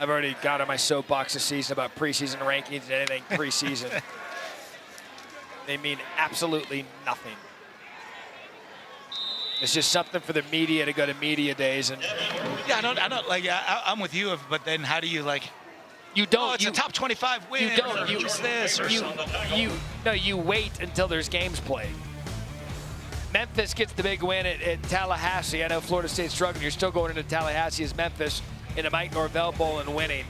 I've already got on my soapbox this season about preseason rankings and anything preseason. They mean absolutely nothing. It's just something for the media to go to media days and. Yeah, I don't like. I'm with you, but then how do you like? You don't. Oh, it's a top 25 win. You don't. You use this or something. You wait until there's games played. Memphis gets the big win at Tallahassee. I know Florida State's struggling. You're still going into Tallahassee as Memphis in the Mike Norvell Bowl and winning.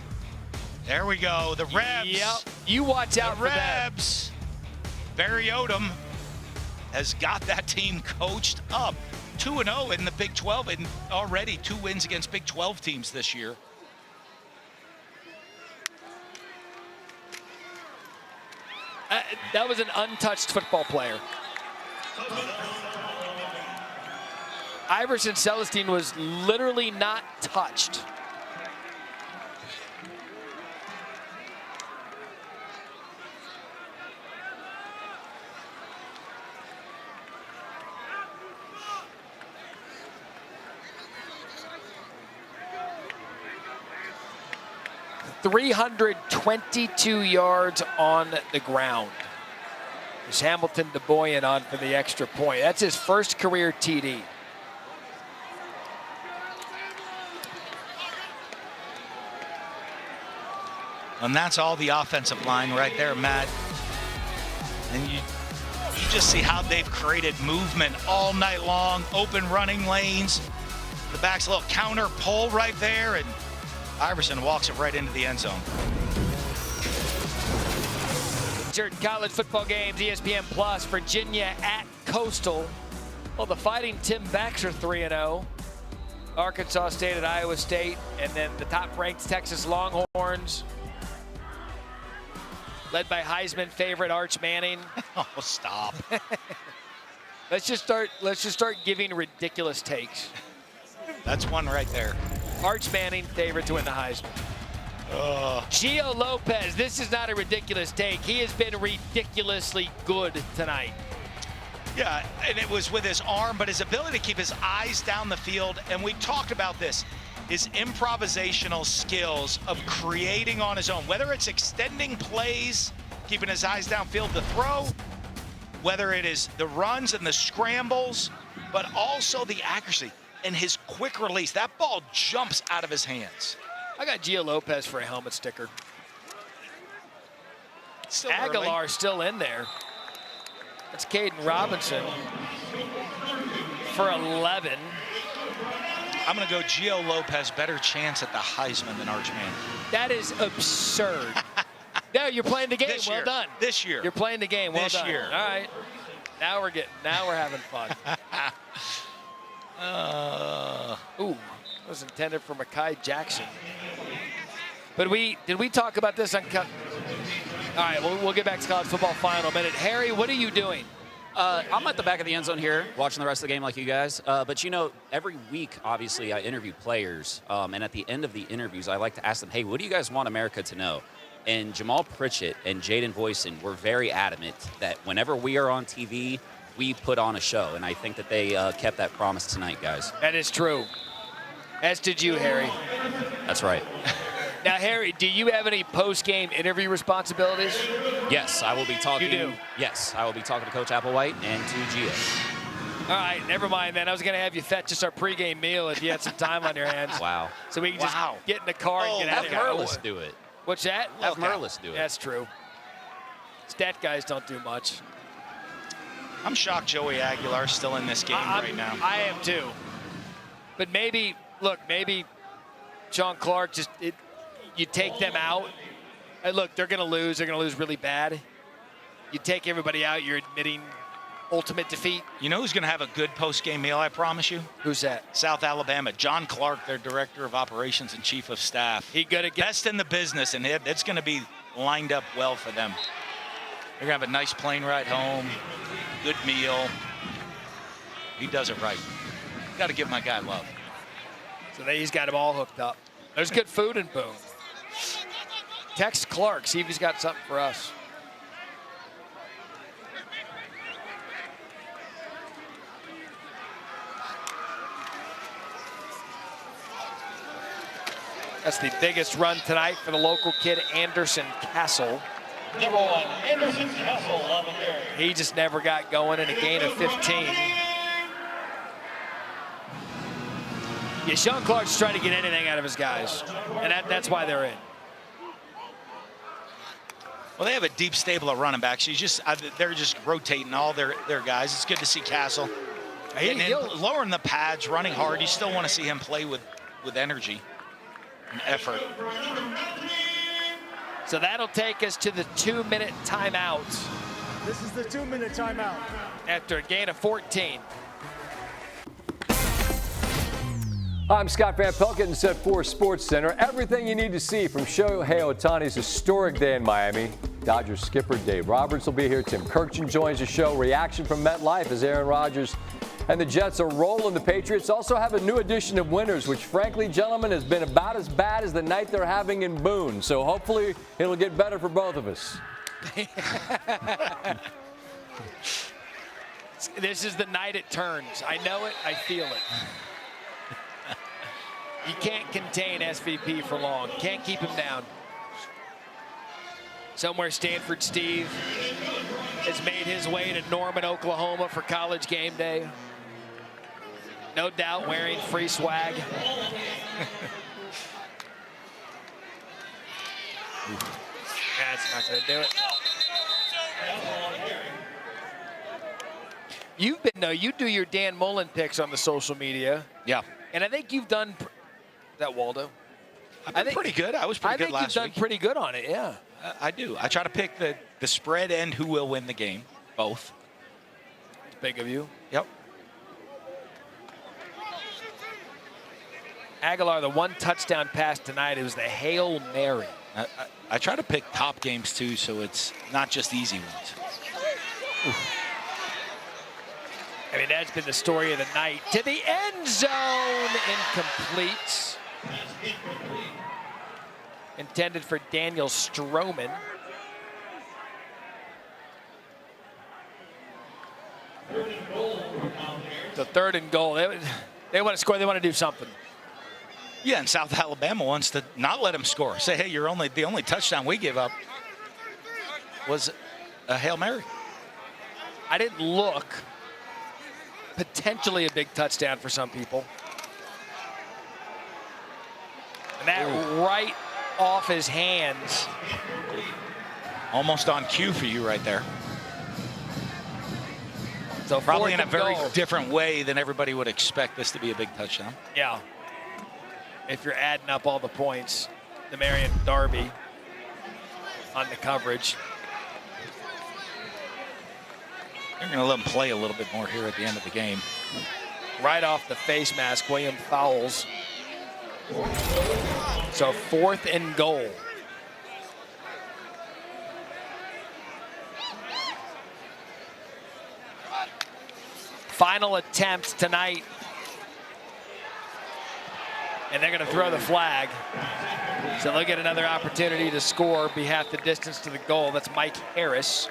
There we go. The Rebs. Yep. You watch out for Rebs. Barry Odom has got that team coached up. 2-0 in the Big 12 and already 2 wins against Big 12 teams this year. That was an untouched football player. Iverson Celestine was literally not touched. .322 yards on the ground. There's Hamilton DeBoyan on for the extra point. That's his first career TD. And that's all the offensive line right there, Matt. And you just see how they've created movement all night long, open running lanes. The back's a little counter pull right there, and Iverson walks it right into the end zone. Certain college football games, ESPN Plus, Virginia at Coastal. Well, the Fighting Tim Backs are 3-0. Arkansas State at Iowa State, and then the top-ranked Texas Longhorns, led by Heisman favorite Arch Manning. Oh, stop. Let's just start giving ridiculous takes. That's one right there. Arch Manning favorite to win the Heisman. Gio Lopez, this is not a ridiculous take. He has been ridiculously good tonight. Yeah, and it was with his arm, but his ability to keep his eyes down the field, and we talked about this, his improvisational skills of creating on his own, whether it's extending plays, keeping his eyes downfield to throw, whether it is the runs and the scrambles, but also the accuracy and his quick release. That ball jumps out of his hands. I got Gio Lopez for a helmet sticker. Still Aguilar early. still in there. That's Caden Robinson for 11. I'm going to go Gio Lopez, better chance at the Heisman than Arch Manning. That is absurd. No, you're playing the game. This well year. done. This year. You're playing the game. Well This done. year. All right. Now we're having fun. Ooh, that was intended for Mekhi Jackson. But did we talk about this on? All right, we'll get back to college football final in a minute. Harry, what are you doing? I'm at the back of the end zone here, watching the rest of the game like you guys. But, every week, obviously, I interview players. And at the end of the interviews, I like to ask them, hey, what do you guys want America to know? And Jamal Pritchett and Jaden Voisin were very adamant that whenever we are on TV, we put on a show. And I think that they kept that promise tonight, guys. That is true. As did you, Harry. That's right. Now, Harry, do you have any post-game interview responsibilities? Yes, I will be talking. You do? Yes, I will be talking to Coach Applewhite and to Gio. All right, never mind then. I was going to have you fetch us our pregame meal if you had some time on your hands. Wow. So we can just get in the car and get out Have of here. Merlis do it. What's that? Have Merlis do it. That's true. Stat guys don't do much. I'm shocked Joey Aguilar's still in this game right now. I am too. But maybe, look, maybe Sean Clark you take them out. And look, they're going to lose. They're going to lose really bad. You take everybody out, you're admitting ultimate defeat. You know who's going to have a good post-game meal, I promise you? Who's that? South Alabama. John Clark, their director of operations and chief of staff. He good at best in the business, and it's going to be lined up well for them. They're going to have a nice plane ride home, good meal. He does it right. Got to give my guy love. So he's got them all hooked up. There's good food in Boone. Text Clark, see if he's got something for us. That's the biggest run tonight for the local kid, Anderson Castle. Number 1, Anderson Castle on the carry. He just never got going in a gain of 15. Yeah, Sean Clark's trying to get anything out of his guys, and that's why they're in. Well, they have a deep stable of running backs. They're just rotating all their guys. It's good to see Castle. Lowering the pads, running hard. You still want to see him play with energy and effort. So that'll take us to the 2-minute timeout. This is the 2-minute timeout. After a gain of 14. I'm Scott Van Pelt, getting set for Sports Center. Everything you need to see from Shohei Ohtani's historic day in Miami. Dodgers skipper Dave Roberts will be here. Tim Kirkjian joins the show. Reaction from MetLife as Aaron Rodgers and the Jets are rolling. The Patriots also have a new edition of Winners, which frankly, gentlemen, has been about as bad as the night they're having in Boone. So hopefully it'll get better for both of us. This is the night it turns. I know it. I feel it. You can't contain SVP for long. Can't keep him down. Somewhere Stanford Steve has made his way to Norman, Oklahoma for college game day. No doubt wearing free swag. That's not going to do it. You've been, you do your Dan Mullen picks on the social media. Yeah. And I think you've done, that Waldo? I think pretty good. I was pretty good last week. I think you've done pretty good on it, yeah. I do. I try to pick the spread and who will win the game, both. It's big of you. Yep. Aguilar, the one touchdown pass tonight, it was the Hail Mary. I try to pick top games too, so it's not just easy ones. Oof. I mean, that's been the story of the night. To the end zone, incomplete. Intended for Daniel Stroman. The 3rd and goal. They want to score. They want to do something. Yeah, and South Alabama wants to not let him score. Say, hey, the only touchdown we give up was a Hail Mary. I didn't look. Potentially a big touchdown for some people. And that right off his hands. Almost on cue for you right there. So probably in a very different way than everybody would expect this to be a big touchdown. Yeah. If you're adding up all the points, the Marion Darby on the coverage. They're going to let him play a little bit more here at the end of the game. Right off the face mask, William Fowles. So 4th and goal. Final attempt tonight. And they're going to throw the flag. So they'll get another opportunity to score, be half the distance to the goal. That's Mike Harris.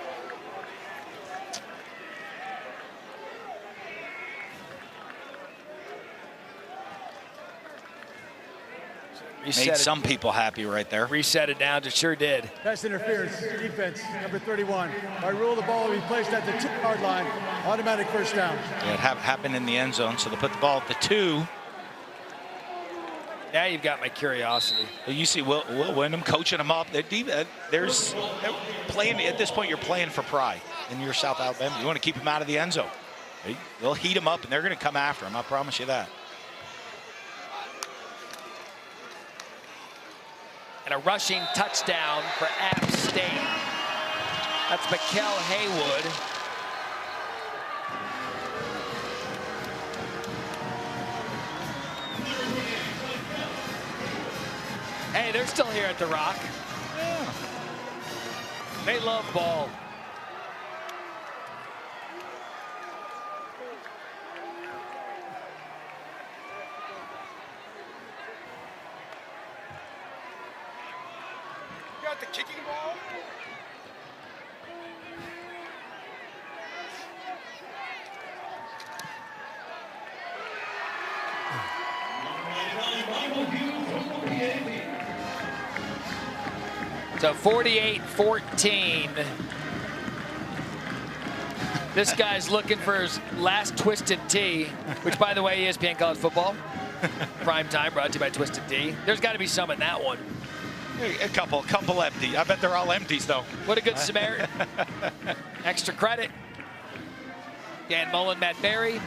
Made some people happy right there. Reset it down. It sure did. Pass interference, defense, number 31. By rule, the ball will be placed at the 2-yard line. Automatic first down. Yeah, it happened in the end zone, so they put the ball at the 2. Now you've got my curiosity. You see Will Wyndham coaching them up. They're playing at this point. You're playing for pride in your South Alabama. You want to keep them out of the end zone. They'll heat them up, and they're going to come after them. I promise you that. And a rushing touchdown for App State. That's Mikael Haywood. Hey, they're still here at the Rock. Yeah. They love ball. You got the kicking ball? So 48-14. This guy's looking for his last Twisted Tea, which, by the way, ESPN College Football. Prime time brought to you by Twisted Tea. There's got to be some in that one. A couple empty. I bet they're all empties, though. What a good Samaritan. Extra credit. Dan Mullen, Matt Berry.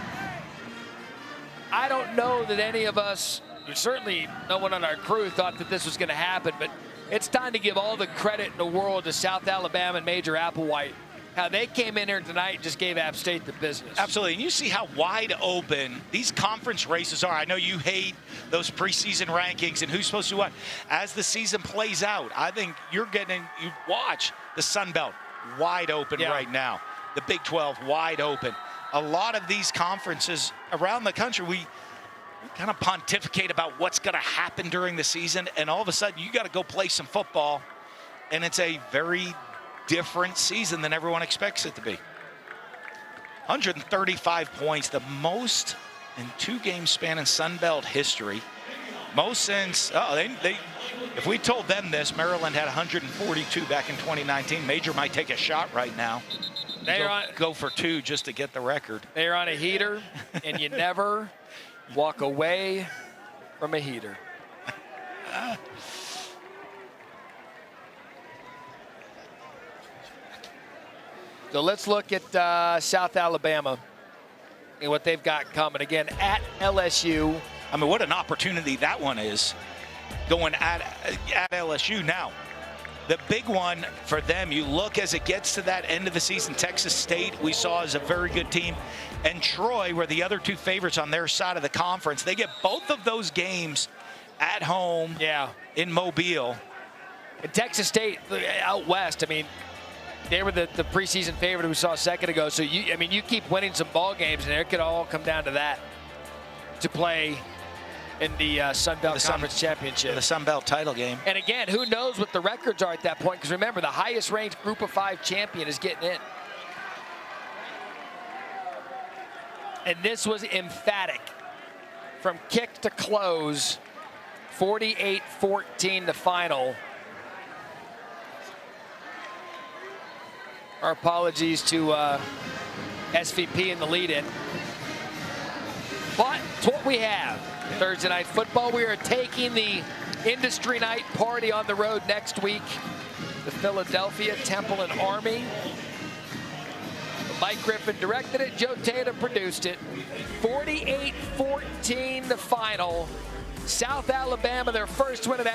I don't know that any of us, certainly no one on our crew, thought that this was going to happen, but it's time to give all the credit in the world to South Alabama and Major Applewhite. How they came in here tonight and just gave App State the business. Absolutely. And you see how wide open these conference races are. I know you hate those preseason rankings and who's supposed to what. As the season plays out, I think you watch the Sun Belt wide open right now. The Big 12 wide open. A lot of these conferences around the country, we kind of pontificate about what's going to happen during the season, and all of a sudden you got to go play some football, and it's a very different season than everyone expects it to be. 135 points, the most in 2-game span in Sun Belt history. Most since, if we told them this, Maryland had 142 back in 2019. Major might take a shot right now. Go for 2 just to get the record. They're on a heater, and you never walk away from a heater. So let's look at South Alabama and what they've got coming. Again, at LSU. I mean, what an opportunity that one is, going at LSU now. The big one for them, you look as it gets to that end of the season, Texas State we saw as a very good team, and Troy were the other 2 favorites on their side of the conference. They get both of those games at home in Mobile. And Texas State out west, I mean, they were the preseason favorite we saw a second ago. So, you keep winning some ball games, and it could all come down to that to play in the Sun Belt Conference Championship. The Sun Belt title game. And again, who knows what the records are at that point? Because remember, the highest ranked Group of 5 champion is getting in. And this was emphatic. From kick to close, 48-14 the final. Our apologies to SVP in the lead-in. But it's what we have. Thursday Night Football. We are taking the Industry Night party on the road next week. The Philadelphia Temple and Army. Mike Griffin directed it. Joe Tatum produced it. 48-14 the final. South Alabama, their first win at